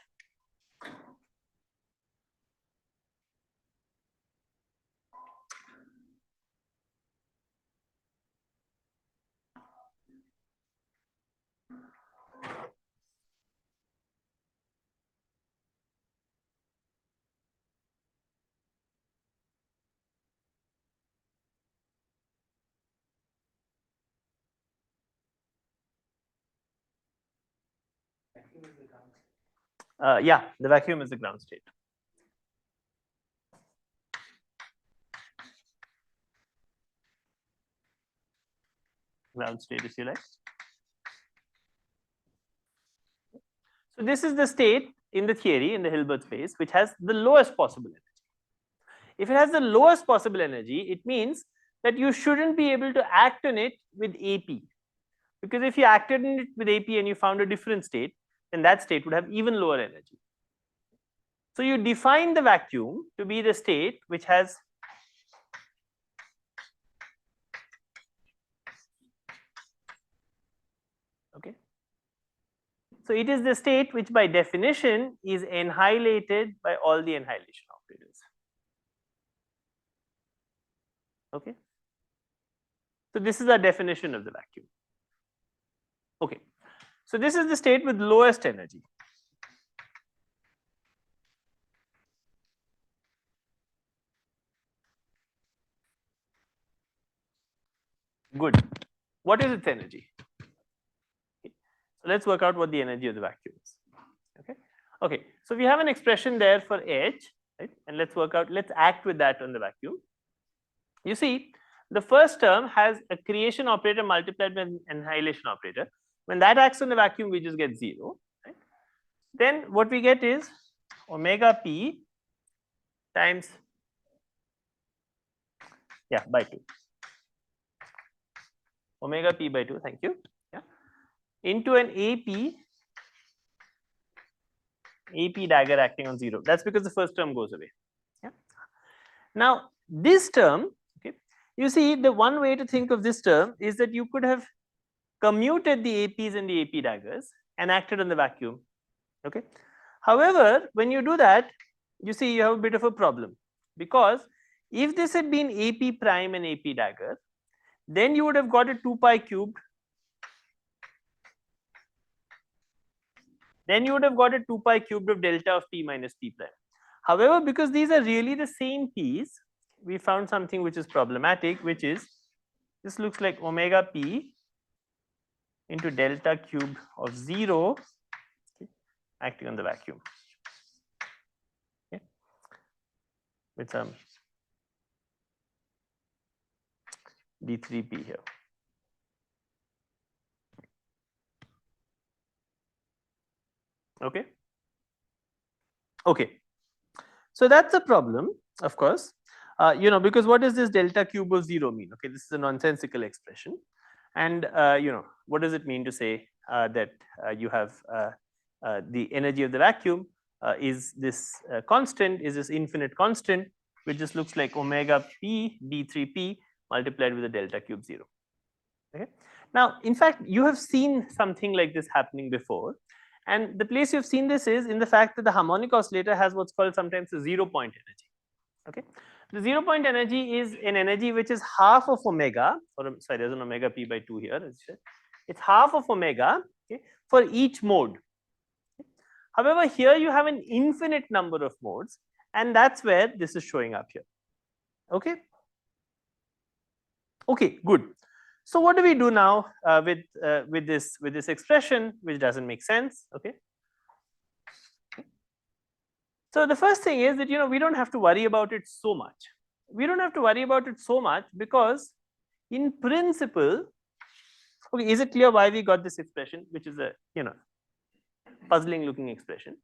Yeah, the vacuum is the ground state. Ground state, if you like. So this is the state in the theory, in the Hilbert space, which has the lowest possible energy. If it has the lowest possible energy, it means that you shouldn't be able to act on it with AP. Because if you acted on it with AP and you found a different state, then that state would have even lower energy. So you define the vacuum to be the state which has okay. So it is the state which by definition is annihilated by all the annihilation operators. Okay. So this is our definition of the vacuum. Okay. So this is the state with lowest energy. Good. What is its energy? Okay. So let's work out what the energy of the vacuum is. Okay. Okay. So we have an expression there for H, right? And let's work out, let's act with that on the vacuum. You see, the first term has a creation operator multiplied by an annihilation operator. When that acts on the vacuum, we just get 0. Right? Then what we get is omega p times by 2. Omega p by 2, thank you. Yeah. Into an AP dagger acting on 0. That's because the first term goes away. Yeah. Now this term, okay, you see the one way to think of this term is that you could have commuted the APs and the AP daggers and acted on the vacuum. Okay. However, when you do that, you see you have a bit of a problem, because if this had been AP prime and AP dagger, then you would have got a 2 pi cubed. Then you would have got a 2 pi cubed of delta of p minus p prime. However, because these are really the same p's, we found something which is problematic, which is this looks like omega p into delta cube of 0 acting on the vacuum. Okay. With some d3p here. Okay. Okay. So that's a problem, of course. Because what does this delta cube of 0 mean? Okay, this is a nonsensical expression. And what does it mean to say that you have the energy of the vacuum is this constant, is this infinite constant, which just looks like omega p d3p multiplied with a delta cube 0. Okay. Now, in fact, you have seen something like this happening before. And the place you've seen this is in the fact that the harmonic oscillator has what's called sometimes a 0 point energy. Okay. The 0 point energy is an energy which is half of omega, or sorry, there's an omega p by 2 here. It's half of omega, okay, for each mode. However, here you have an infinite number of modes, and that's where this is showing up here. Okay. Okay, good. So what do we do now with this expression, which doesn't make sense? Okay. So the first thing is that we don't have to worry about it so much. We don't have to worry about it so much because, in principle, okay, is it clear why we got this expression, which is a puzzling looking expression?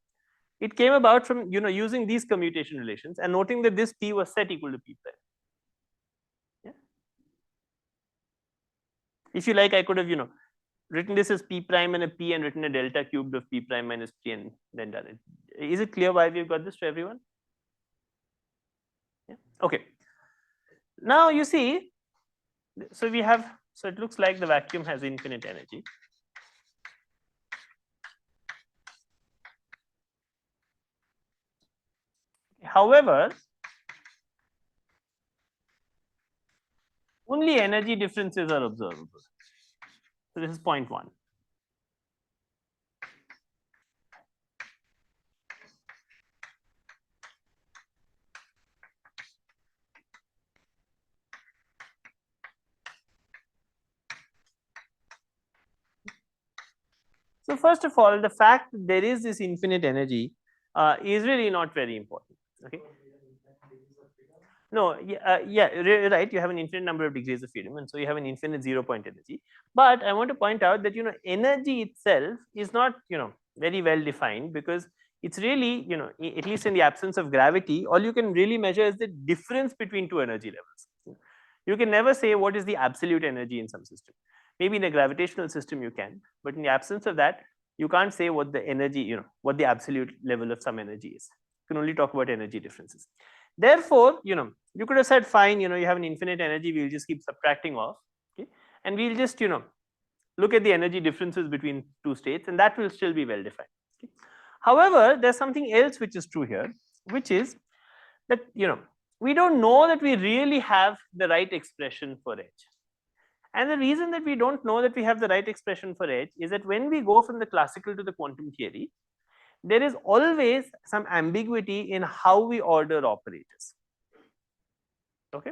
It came about from using these commutation relations and noting that this p was set equal to p prime. Yeah. If you like, I could have written this as p prime and a p and written a delta cubed of p prime minus p and then done it. Is it clear why we've got this to everyone? Yeah. Okay. Now you see, so we have So it looks like the vacuum has infinite energy. However, only energy differences are observable. So this is point 1. So first of all, the fact that there is this infinite energy is really not very important. Okay. No, right. You have an infinite number of degrees of freedom, and so you have an infinite 0-point energy. But I want to point out that energy itself is not very well defined, because it's really at least in the absence of gravity, all you can really measure is the difference between two energy levels. You can never say what is the absolute energy in some system. Maybe in a gravitational system you can, but in the absence of that, you can't say what the energy, what the absolute level of some energy is. You can only talk about energy differences. Therefore, you could have said, fine, you have an infinite energy, we'll just keep subtracting off, okay, and we'll just look at the energy differences between two states, and that will still be well defined. Okay. However, there's something else which is true here, which is that we don't know that we really have the right expression for H. And the reason that we don't know that we have the right expression for H is that when we go from the classical to the quantum theory, there is always some ambiguity in how we order operators. Okay.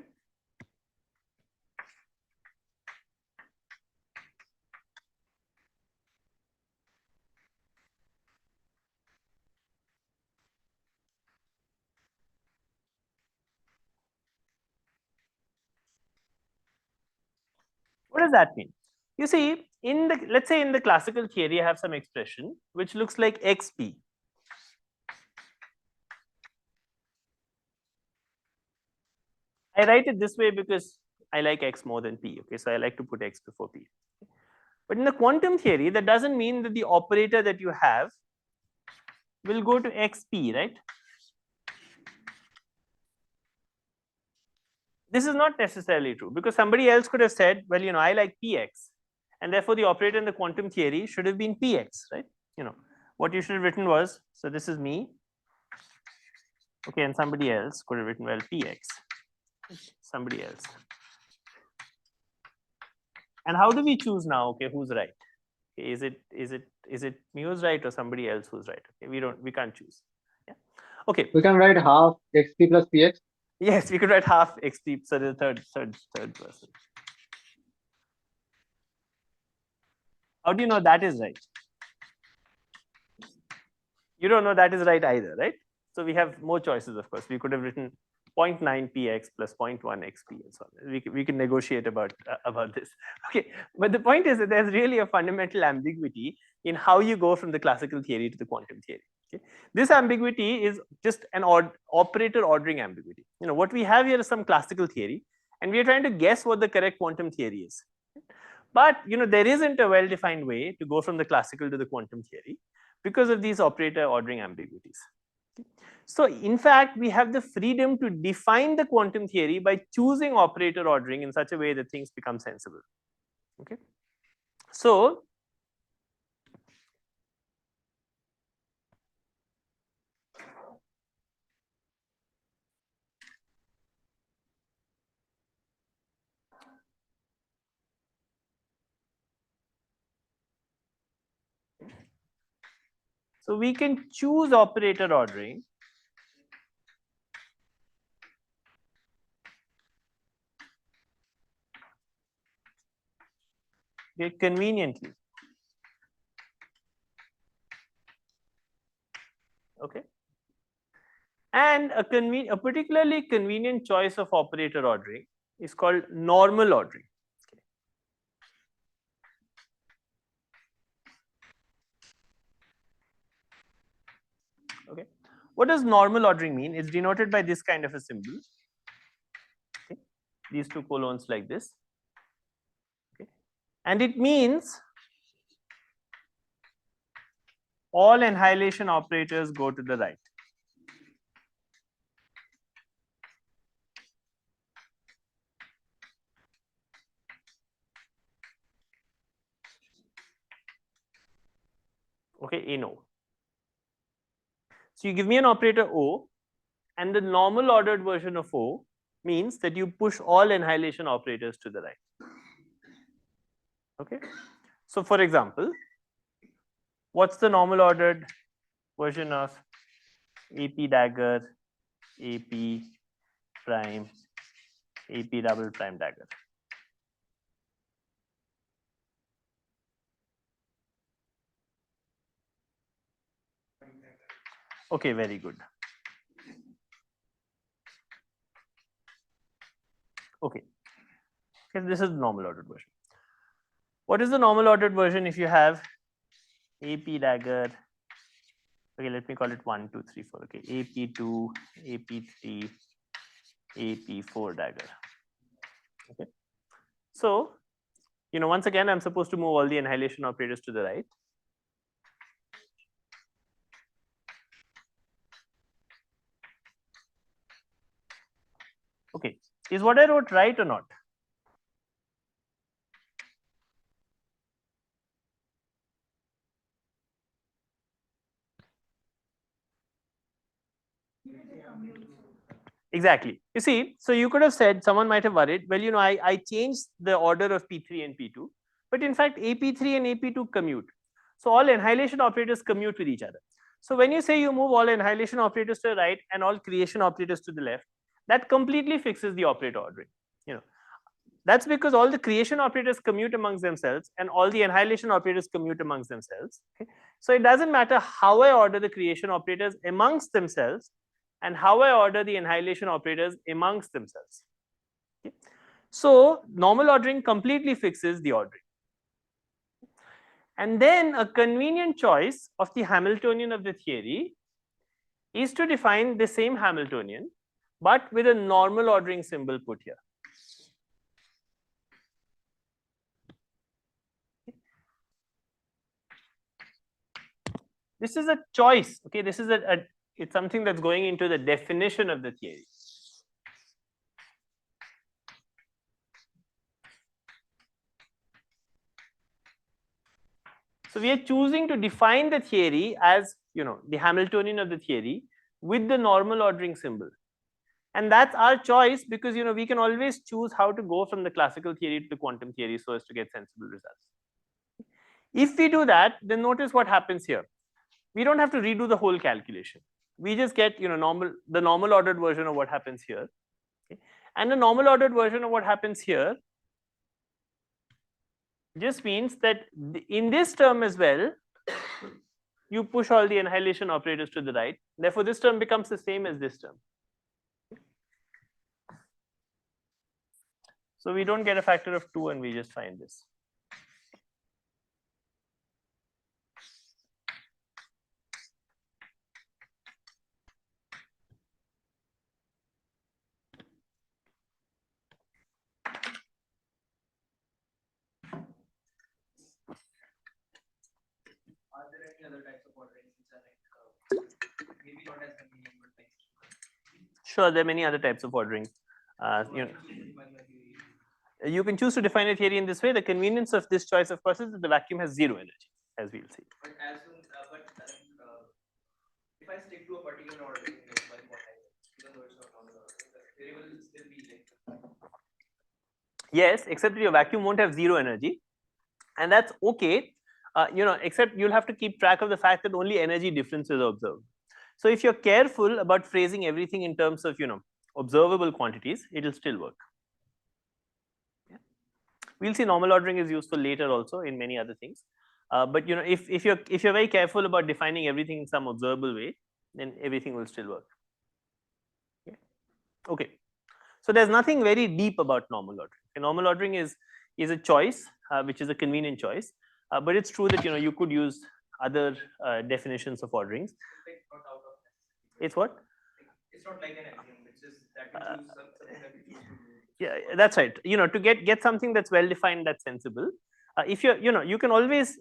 What does that mean? You see, let's say in the classical theory, I have some expression which looks like xp. I write it this way because I like x more than p. Okay, so I like to put x before p. But in the quantum theory, that doesn't mean that the operator that you have will go to xp, right? This is not necessarily true, because somebody else could have said, well, I like px, and therefore the operator in the quantum theory should have been px, right? What you should have written was, so this is me, okay, and somebody else could have written, well, px, somebody else. And how do we choose now? Okay, who's right? Okay, is it me who's right or somebody else who's right? Okay, we can't choose. Yeah. Okay. We can write half xp plus px. Yes, we could write half xp, so the third person. How do you know that is right? You don't know that is right either, right? So we have more choices, of course. We could have written 0.9 px plus 0.1 xp and so on. We can negotiate about this. Okay, but the point is that there's really a fundamental ambiguity in how you go from the classical theory to the quantum theory. Okay? This ambiguity is just an operator ordering ambiguity. What we have here is some classical theory, and we are trying to guess what the correct quantum theory is. But there isn't a well-defined way to go from the classical to the quantum theory because of these operator ordering ambiguities. So in fact, we have the freedom to define the quantum theory by choosing operator ordering in such a way that things become sensible. Okay. So we can choose operator ordering conveniently. Okay. And a particularly convenient choice of operator ordering is called normal ordering. Okay. What does normal ordering mean? It's denoted by this kind of a symbol. Okay. These two colons like this. Okay. And it means all annihilation operators go to the right. okay, in O. So you give me an operator O, and the normal ordered version of O means that you push all annihilation operators to the right. Okay. So for example, what's the normal ordered version of AP dagger, AP prime, AP double prime dagger? Okay, very good. Okay, this is the normal ordered version. What is the normal ordered version if you have AP dagger? Okay, let me call it 1, 2, 3, 4. Okay, AP2, AP3, AP4 dagger. Okay, so once again, I'm supposed to move all the annihilation operators to the right. Okay, is what I wrote right or not? Exactly. You see, so you could have said, someone might have worried, well, I changed the order of P3 and P2, but in fact, AP3 and AP2 commute. So all annihilation operators commute with each other. So when you say you move all annihilation operators to the right and all creation operators to the left, that completely fixes the operator ordering. That's because all the creation operators commute amongst themselves and all the annihilation operators commute amongst themselves. Okay? So it doesn't matter how I order the creation operators amongst themselves and how I order the annihilation operators amongst themselves. Okay? So normal ordering completely fixes the ordering. And then a convenient choice of the Hamiltonian of the theory is to define the same Hamiltonian, but with a normal ordering symbol put here. This is a choice. Okay, this is it's something that's going into the definition of the theory. So we are choosing to define the theory as the Hamiltonian of the theory with the normal ordering symbol, and that's our choice because we can always choose how to go from the classical theory to the quantum theory so as to get sensible results. If we do that, then notice what happens here. We don't have to redo the whole calculation. We just get the normal ordered version of what happens here, okay? And the normal ordered version of what happens here just means that in this term as well, you push all the annihilation operators to the right. Therefore, this term becomes the same as this term. So we don't get a factor of 2 and we just find this. Are there any other types of orderings which are like maybe not as convenient but like Sure, there are many other types of ordering. You can choose to define a theory in this way. The convenience of this choice, of course, is that the vacuum has zero energy, as we'll see. But as soon, if I stick to a particular ordering, like one more time, even though it's not normal ordering, the theory will still be like. Yes, except that your vacuum won't have zero energy, and that's okay. Except you'll have to keep track of the fact that only energy differences are observed. So if you're careful about phrasing everything in terms of observable quantities, it'll still work. Yeah. We'll see normal ordering is useful later also in many other things. But if you're very careful about defining everything in some observable way, then everything will still work. Yeah. Okay. So there's nothing very deep about normal ordering. Normal ordering is a choice, which is a convenient choice. But it's true that you could use other definitions of orderings. It's what? It's not like an axiom. It's just that you choose something that you choose to do. Yeah, that's right. To get something that's well defined, that's sensible. If you can always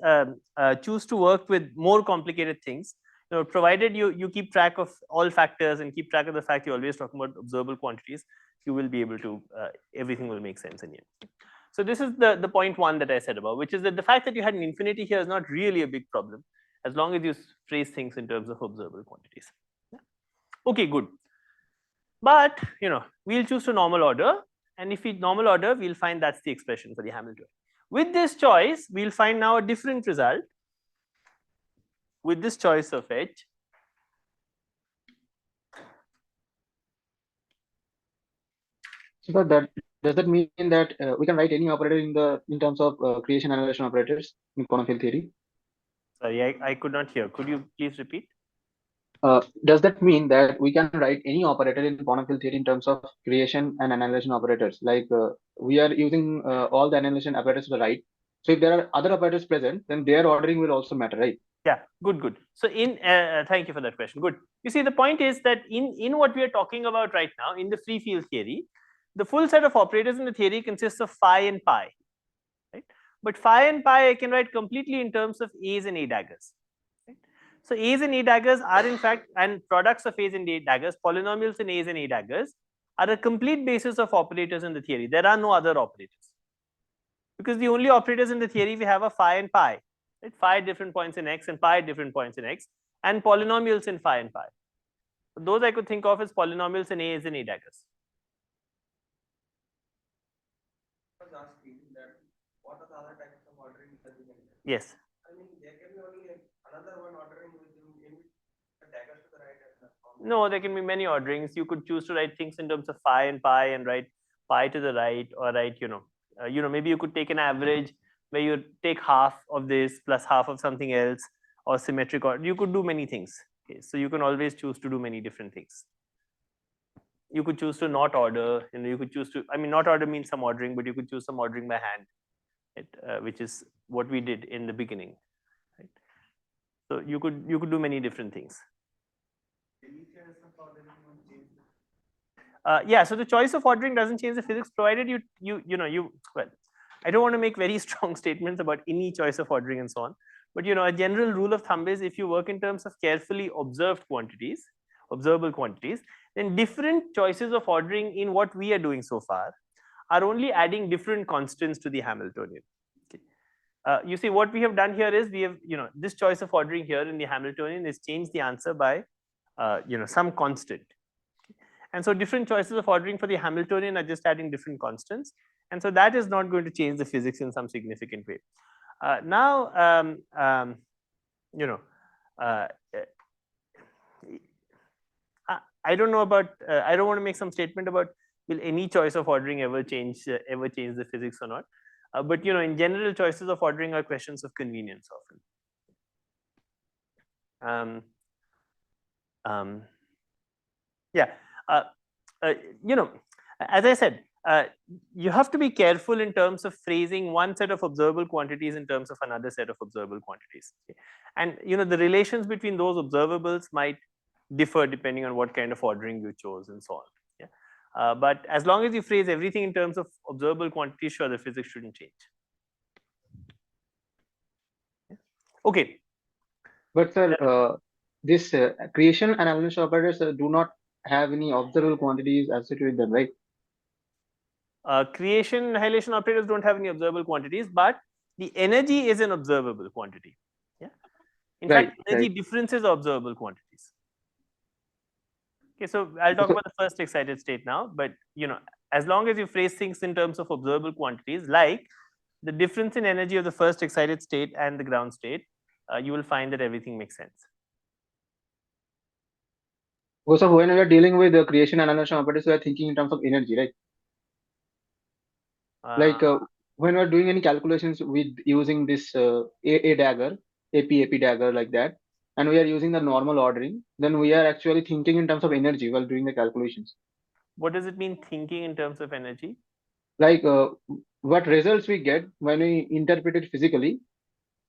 choose to work with more complicated things. Provided you keep track of all factors and keep track of the fact you're always talking about observable quantities, you will be able to everything will make sense in the end. So this is the point 1 that I said about, which is that the fact that you had an infinity here is not really a big problem, as long as you phrase things in terms of observable quantities. Yeah. Okay, good. But we'll choose to normal order, and if we normal order, we'll find that's the expression for the Hamiltonian. With this choice, we'll find now a different result. With this choice of H, So that does that mean that we can write any operator in terms of creation annihilation operators in quantum field theory? sorry, I could not hear. Could you please repeat? Does that mean that we can write any operator in quantum field theory in terms of creation and annihilation operators? Like we are using all the annihilation operators to the right. So if there are other operators present, then their ordering will also matter, right? Yeah, good. So thank you for that question. Good. You see, the point is that in what we are talking about right now, in the free field theory, the full set of operators in the theory consists of phi and pi, right? But phi and pi I can write completely in terms of A's and A daggers. Right? So A's and A daggers are in fact, and products of A's and A daggers, polynomials in A's and A daggers are a complete basis of operators in the theory. There are no other operators, because the only operators in the theory we have are phi and pi. Right? Phi at different points in x and pi at different points in x, and polynomials in phi and pi. So those I could think of as polynomials in A's and A daggers. was asking that what are the other types of ordering that we can get? Yes. I mean, there can be only another one ordering in daggers to the right and left. No, there can be many orderings. You could choose to write things in terms of phi and pi and write pi to the right, or write maybe you could take an average where you take half of this plus half of something else, or symmetric, or you could do many things. Okay, so you can always choose to do many different things. You could choose to not order, you could choose to, I mean, not order means some ordering, but you could choose some ordering by hand, right? Which is what we did in the beginning, right? So you could do many different things. Yeah, so the choice of ordering doesn't change the physics, provided well, I don't want to make very strong statements about any choice of ordering and so on, but a general rule of thumb is if you work in terms of carefully observed quantities, observable quantities, then different choices of ordering in what we are doing so far are only adding different constants to the Hamiltonian. Okay. You see, what we have done here is we have, this choice of ordering here in the Hamiltonian is changed the answer by, some constant. And so different choices of ordering for the Hamiltonian are just adding different constants. And so that is not going to change the physics in some significant way. I don't know about, I don't want to make some statement about will any choice of ordering ever change the physics or not. But in general, choices of ordering are questions of convenience often. Yeah, as I said, you have to be careful in terms of phrasing one set of observable quantities in terms of another set of observable quantities. Okay? And the relations between those observables might differ depending on what kind of ordering you chose and so on. Yeah? But as long as you phrase everything in terms of observable quantities, sure, the physics shouldn't change. Yeah? Okay. But sir, this creation and annihilation operators do not have any observable quantities associated with them, right? Creation annihilation operators don't have any observable quantities, but the energy is an observable quantity. Yeah. In fact, energy differences are observable quantities. Okay, so I'll talk about the first excited state now, but as long as you phrase things in terms of observable quantities, like the difference in energy of the first excited state and the ground state, you will find that everything makes sense. So when we are dealing with the creation and annihilation operators, we are thinking in terms of energy, right? Like when we are doing any calculations with using this A dagger, AP dagger like that, and we are using the normal ordering, then we are actually thinking in terms of energy while doing the calculations. What does it mean, thinking in terms of energy? Like what results we get when we interpret it physically,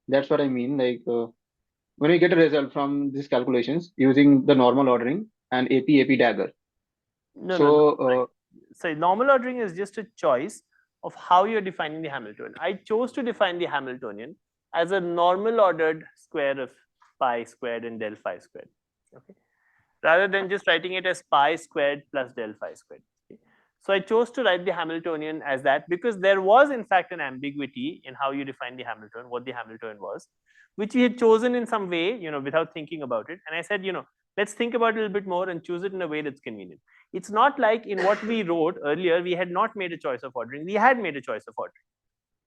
that's what I mean. Like when we get a result from these calculations using the normal ordering and AP dagger. No. So normal ordering is just a choice of how you're defining the Hamiltonian. I chose to define the Hamiltonian as a normal ordered square of pi squared and del phi squared. Okay, rather than just writing it as pi squared plus del phi squared. Okay? So I chose to write the Hamiltonian as that because there was in fact an ambiguity in how you define the Hamiltonian, what the Hamiltonian was, which we had chosen in some way, without thinking about it. And I said, let's think about it a little bit more and choose it in a way that's convenient. It's not like in what we wrote earlier, we had not made a choice of ordering. We had made a choice of ordering.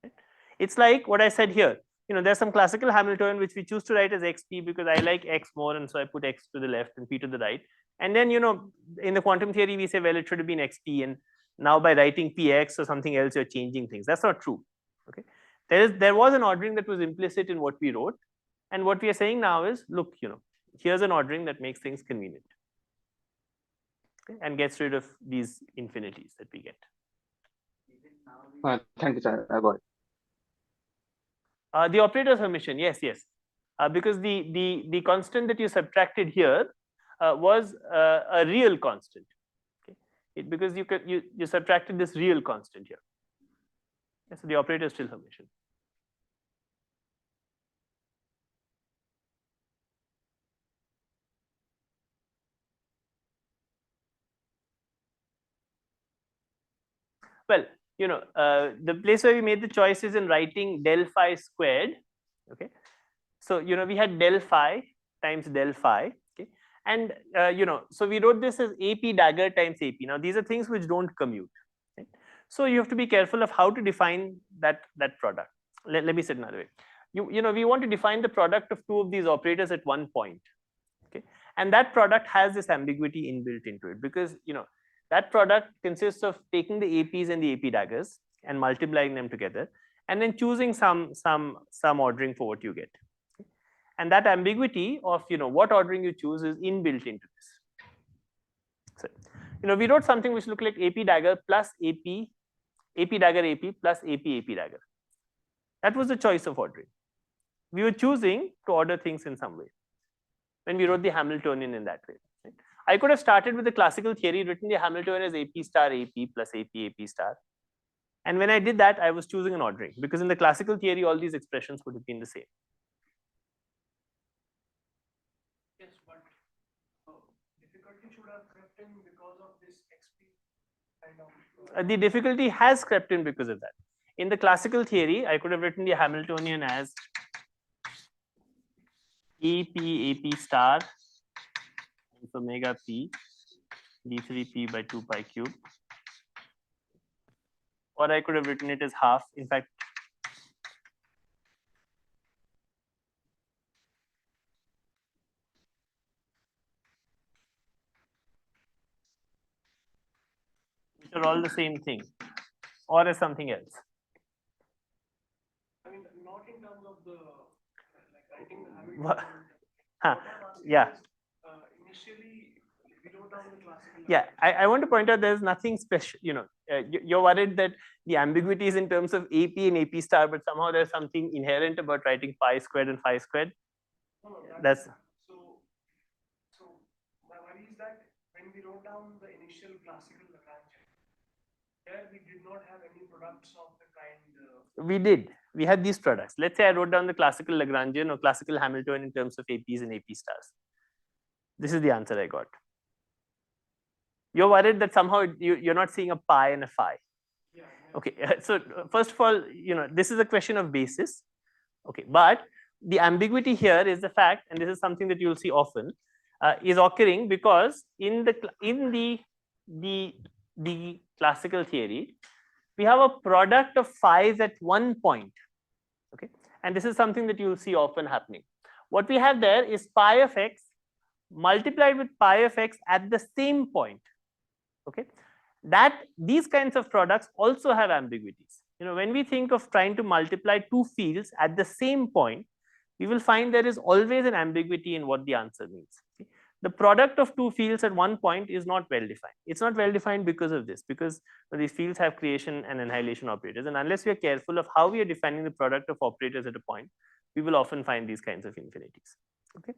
Right? It's like what I said here. There's some classical Hamiltonian which we choose to write as xp because I like x more, and so I put x to the left and p to the right. And then, in the quantum theory, we say, well, it should have been xp, and now by writing px or something else, you're changing things. That's not true. Okay, there was an ordering that was implicit in what we wrote, and what we are saying now is, look, here's an ordering that makes things convenient, okay, and gets rid of these infinities that we get. Thank you, sir. I got it. The operator's Hermitian, yes, because the constant that you subtracted here was a real constant, okay? Because you subtracted this real constant here. Yeah, so the operator is still Hermitian. Well, the place where we made the choice is in writing del phi squared. Okay, so we had del phi times del phi. Okay, and so we wrote this as AP dagger times AP. Now these are things which don't commute. Right? So you have to be careful of how to define that product. Let me say it another way. We want to define the product of two of these operators at one point. Okay, and that product has this ambiguity inbuilt into it because that product consists of taking the APs and the AP daggers and multiplying them together, and then choosing some ordering for what you get. Okay? And that ambiguity of what ordering you choose is inbuilt into this. So we wrote something which looked like AP dagger plus AP dagger AP plus AP dagger. That was the choice of ordering. We were choosing to order things in some way when we wrote the Hamiltonian in that way. Right? I could have started with the classical theory, written the Hamiltonian as AP star AP plus AP star. And when I did that, I was choosing an ordering because in the classical theory, all these expressions would have been the same. Yes, but difficulty should have crept in because of this XP kind of. The difficulty has crept in because of that. In the classical theory, I could have written the Hamiltonian as AP star omega p d3p by 2 pi cube, or I could have written it as half. In fact, which are all the same thing, or as something else. I mean, not in terms of the writing the Hamiltonian. Yeah. Initially, we wrote down the classical. Yeah, I want to point out there's nothing special. You're worried that the ambiguity is in terms of AP and AP star, but somehow there's something inherent about writing pi squared and phi squared. No, that's so my worry is that when we wrote down the initial classical Lagrangian, there we did not have any products of the kind. We did. We had these products. Let's say I wrote down the classical Lagrangian or classical Hamiltonian in terms of APs and AP stars. This is the answer I got. You're worried that somehow you're not seeing a pi and a phi. Yeah. Okay, so first of all, this is a question of basis. Okay, but the ambiguity here is the fact, and this is something that you'll see often, is occurring because in the classical theory, we have a product of phi's at one point. Okay, and this is something that you'll see often happening. What we have there is pi of x multiplied with pi of x at the same point. Okay, that these kinds of products also have ambiguities. When we think of trying to multiply two fields at the same point, we will find there is always an ambiguity in what the answer means. Okay? The product of two fields at one point is not well defined. It's not well defined because of this, because these fields have creation and annihilation operators, and unless we are careful of how we are defining the product of operators at a point, we will often find these kinds of infinities. Okay,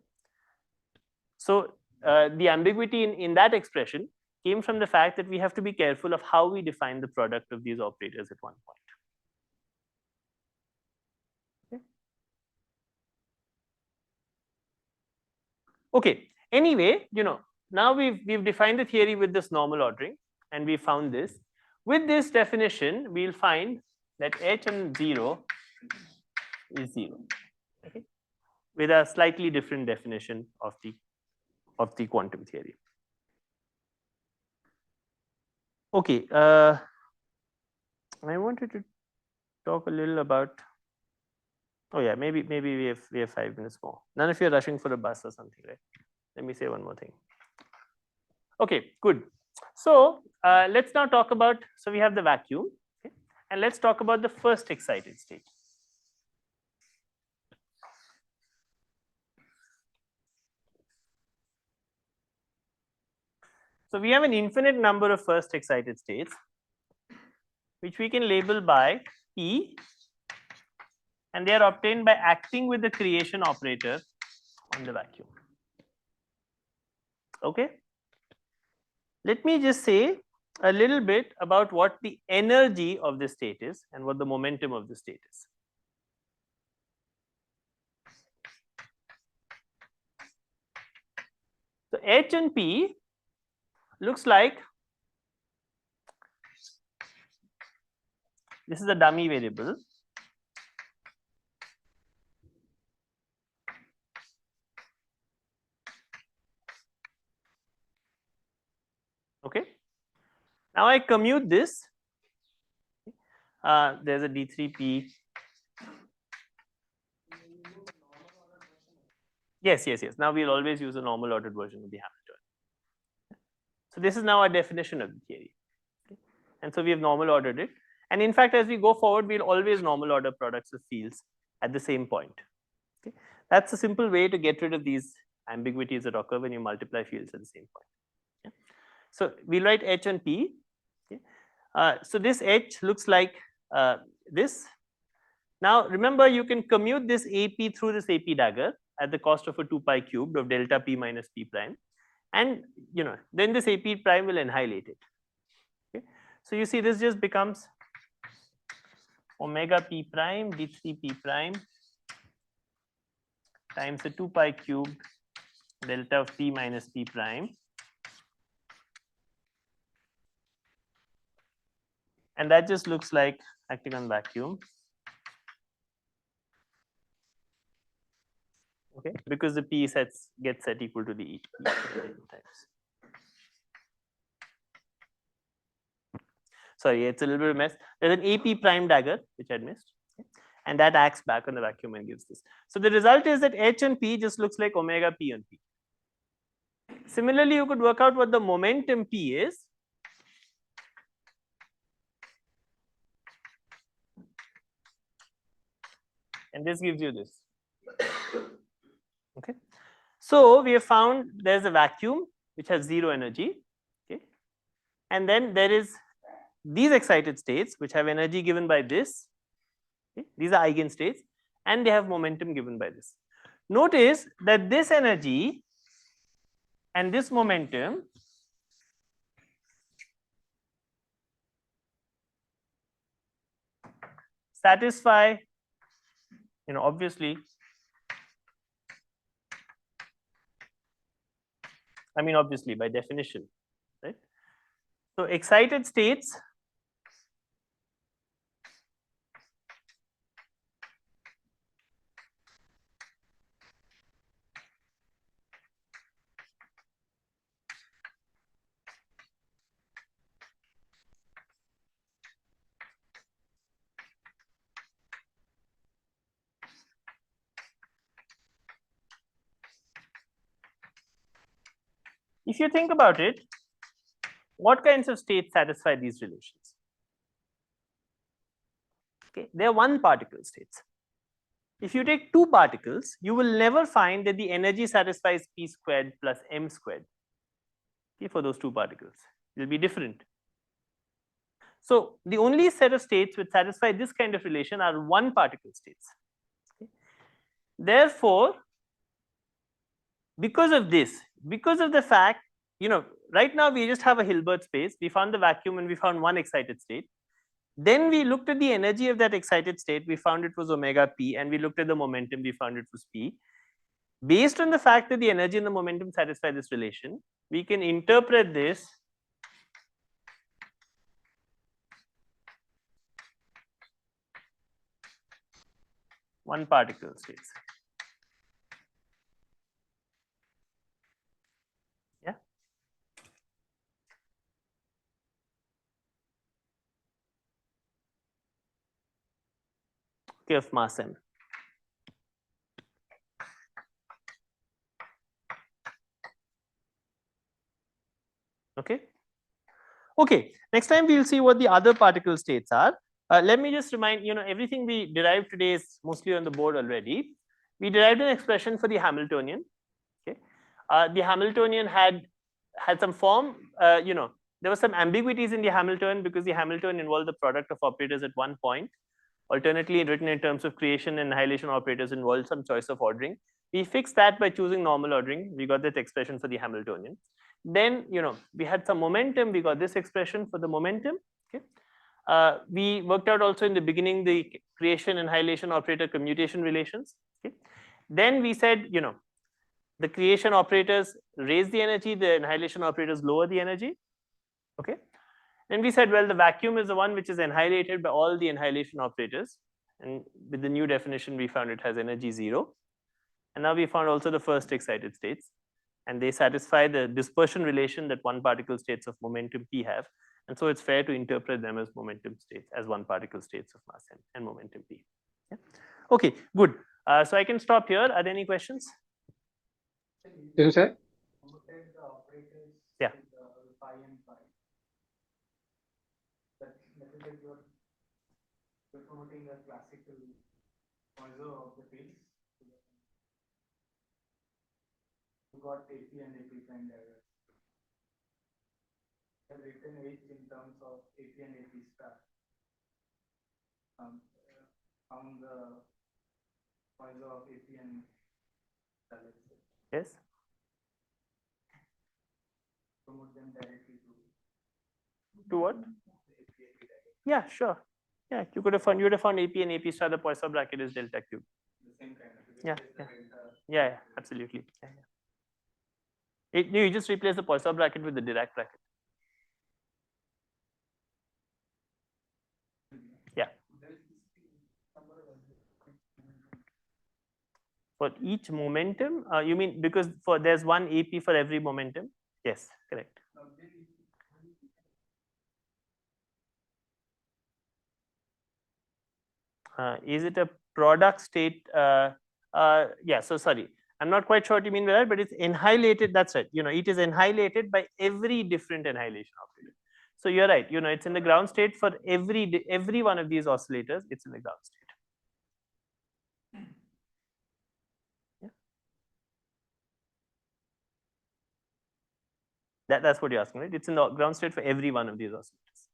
so the ambiguity in that expression came from the fact that we have to be careful of how we define the product of these operators at one point. Okay. Anyway, now we've defined the theory with this normal ordering, and we found this. with this definition, we'll find that H and 0 is 0. Okay, with a slightly different definition of the quantum theory. Okay, I wanted to talk a little about. Oh yeah, maybe we have 5 minutes more. None of you are rushing for a bus or something, right? Let me say one more thing. Okay, good. So let's now talk about. So we have the vacuum, okay? And let's talk about the first excited state. So we have an infinite number of first excited states, which we can label by P, and they are obtained by acting with the creation operator on the vacuum. Okay. Let me just say a little bit about what the energy of the state is and what the momentum of the state is. So H and P looks like this is a dummy variable. Okay. Now I commute this. There's a D3P. Yes. Now we'll always use a normal ordered version of the Hamiltonian. So this is now our definition of the theory. Okay. And so we have normal ordered it. And in fact, as we go forward, we'll always normal order products of fields at the same point. Okay. That's a simple way to get rid of these ambiguities that occur when you multiply fields at the same point. Yeah. So we write H and P. Okay. So this H looks like this. Now remember, you can commute this AP through this AP dagger at the cost of a 2 pi cubed of delta P minus P prime, and then this AP prime will annihilate it. Okay. So you see this just becomes omega P prime D3 P prime times the 2 pi cubed delta of P minus P prime, and that just looks like acting on vacuum. Okay, because the P sets get set equal to the E times. Sorry, it's a little bit of a mess. There's an AP prime dagger, which I missed, okay? And that acts back on the vacuum and gives this. So the result is that H and P just looks like omega P on P. Similarly, you could work out what the momentum P is. And this gives you this. Okay. So we have found there's a vacuum which has 0 energy. Okay. And then there is these excited states which have energy given by this. Okay. These are eigenstates, and they have momentum given by this. Notice that this energy and this momentum satisfy, obviously, obviously by definition, right? So excited states if you think about it, what kinds of states satisfy these relations? Okay, they are one particle states. If you take 2 particles, you will never find that the energy satisfies P squared plus M squared. Okay, for those 2 particles, it will be different. So the only set of states which satisfy this kind of relation are 1 particle states. Okay. Therefore, because of this, because of the fact, right now we just have a Hilbert space, we found the vacuum and we found 1 excited state. Then we looked at the energy of that excited state, we found it was omega P, and we looked at the momentum, we found it was P. Based on the fact that the energy and the momentum satisfy this relation, we can interpret this one particle states. Yeah. Okay, of mass m. Okay. Okay. Next time we will see what the other particle states are. Let me just remind everything we derived today is mostly on the board already. We derived an expression for the Hamiltonian. Okay. The Hamiltonian had some form. There were some ambiguities in the Hamiltonian because the Hamiltonian involved the product of operators at one point. Alternately, written in terms of creation and annihilation operators involved some choice of ordering. We fixed that by choosing normal ordering. We got that expression for the Hamiltonian. Then we had some momentum. We got this expression for the momentum. Okay. We worked out also in the beginning the creation annihilation operator commutation relations. Okay. Then we said the creation operators raise the energy, the annihilation operators lower the energy. Okay. And we said, well, the vacuum is the one which is annihilated by all the annihilation operators. And with the new definition, we found it has energy 0. And now we found also the first excited states. And they satisfy the dispersion relation that one particle states of momentum p have. And so it's fair to interpret them as momentum states, as one particle states of mass m and momentum p. Yeah. Okay, good. So I can stop here. Are there any questions? Yes, sir. Yeah. You're promoting a classical measure of the fields. You got AP and AP prime diagrams. I've written H in terms of AP and AP star. Found the measure of AP and star. Yes. Promote them directly to what? Yeah, sure. Yeah, you would have found AP and AP star. The Poisson bracket is delta cube. the same kind of. Yeah. Yeah, absolutely. Yeah. You just replace the Poisson bracket with the Dirac bracket. Yeah. For each momentum, you mean because there's one AP for every momentum? Yes, correct. Is it a product state? Yeah, so sorry. I'm not quite sure what you mean by that, but it's annihilated. That's right. It is annihilated by every different annihilation operator. So you're right. It's in the ground state for every one of these oscillators. It's in the ground state. Yeah. That's what you're asking, right? It's in the ground state for every one of these oscillators.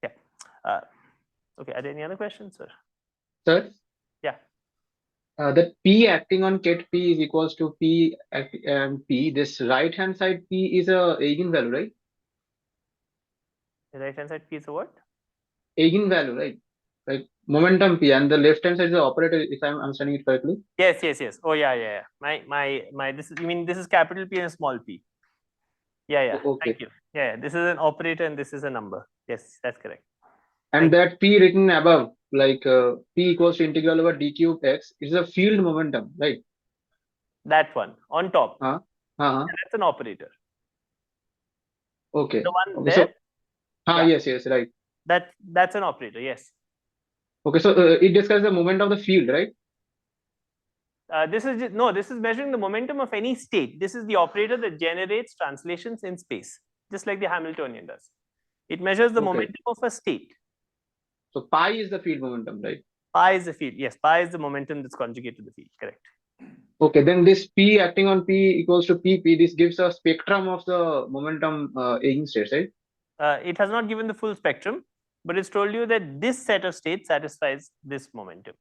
Yeah. Okay. Are there any other questions, sir? Sir? Yeah. That P acting on ket P is equals to P and P. This right hand side P is a eigenvalue, right? The right hand side P is a what? Eigenvalue, right? Like momentum P, and the left hand side is the operator, if I'm understanding it correctly. Yes. Oh yeah. My this is, you mean this is capital P and small p. Yeah. Okay. Thank you. Yeah. This is an operator and this is a number. Yes, that's correct. And that P written above, like P equals to integral over d cube x, is a field momentum, right? That one on top. That's an operator. Okay. The one Okay, there. So, yes, right. That's an operator. Yes. Okay, so it describes the moment of the field, right? This is measuring the momentum of any state. This is the operator that generates translations in space, just like the Hamiltonian does. It measures the momentum of a state. So pi is the field momentum, right? Pi is the field. Yes, pi is the momentum that's conjugate to the field. Correct. Okay, then this P acting on P equals to PP. This gives a spectrum of the momentum eigenstates, right? It has not given the full spectrum, but it's told you that this set of states satisfies this momentum.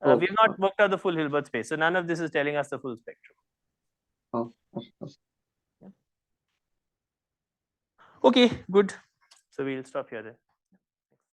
We have not worked out the full Hilbert space, so none of this is telling us the full spectrum. Okay, good. So we'll stop here then.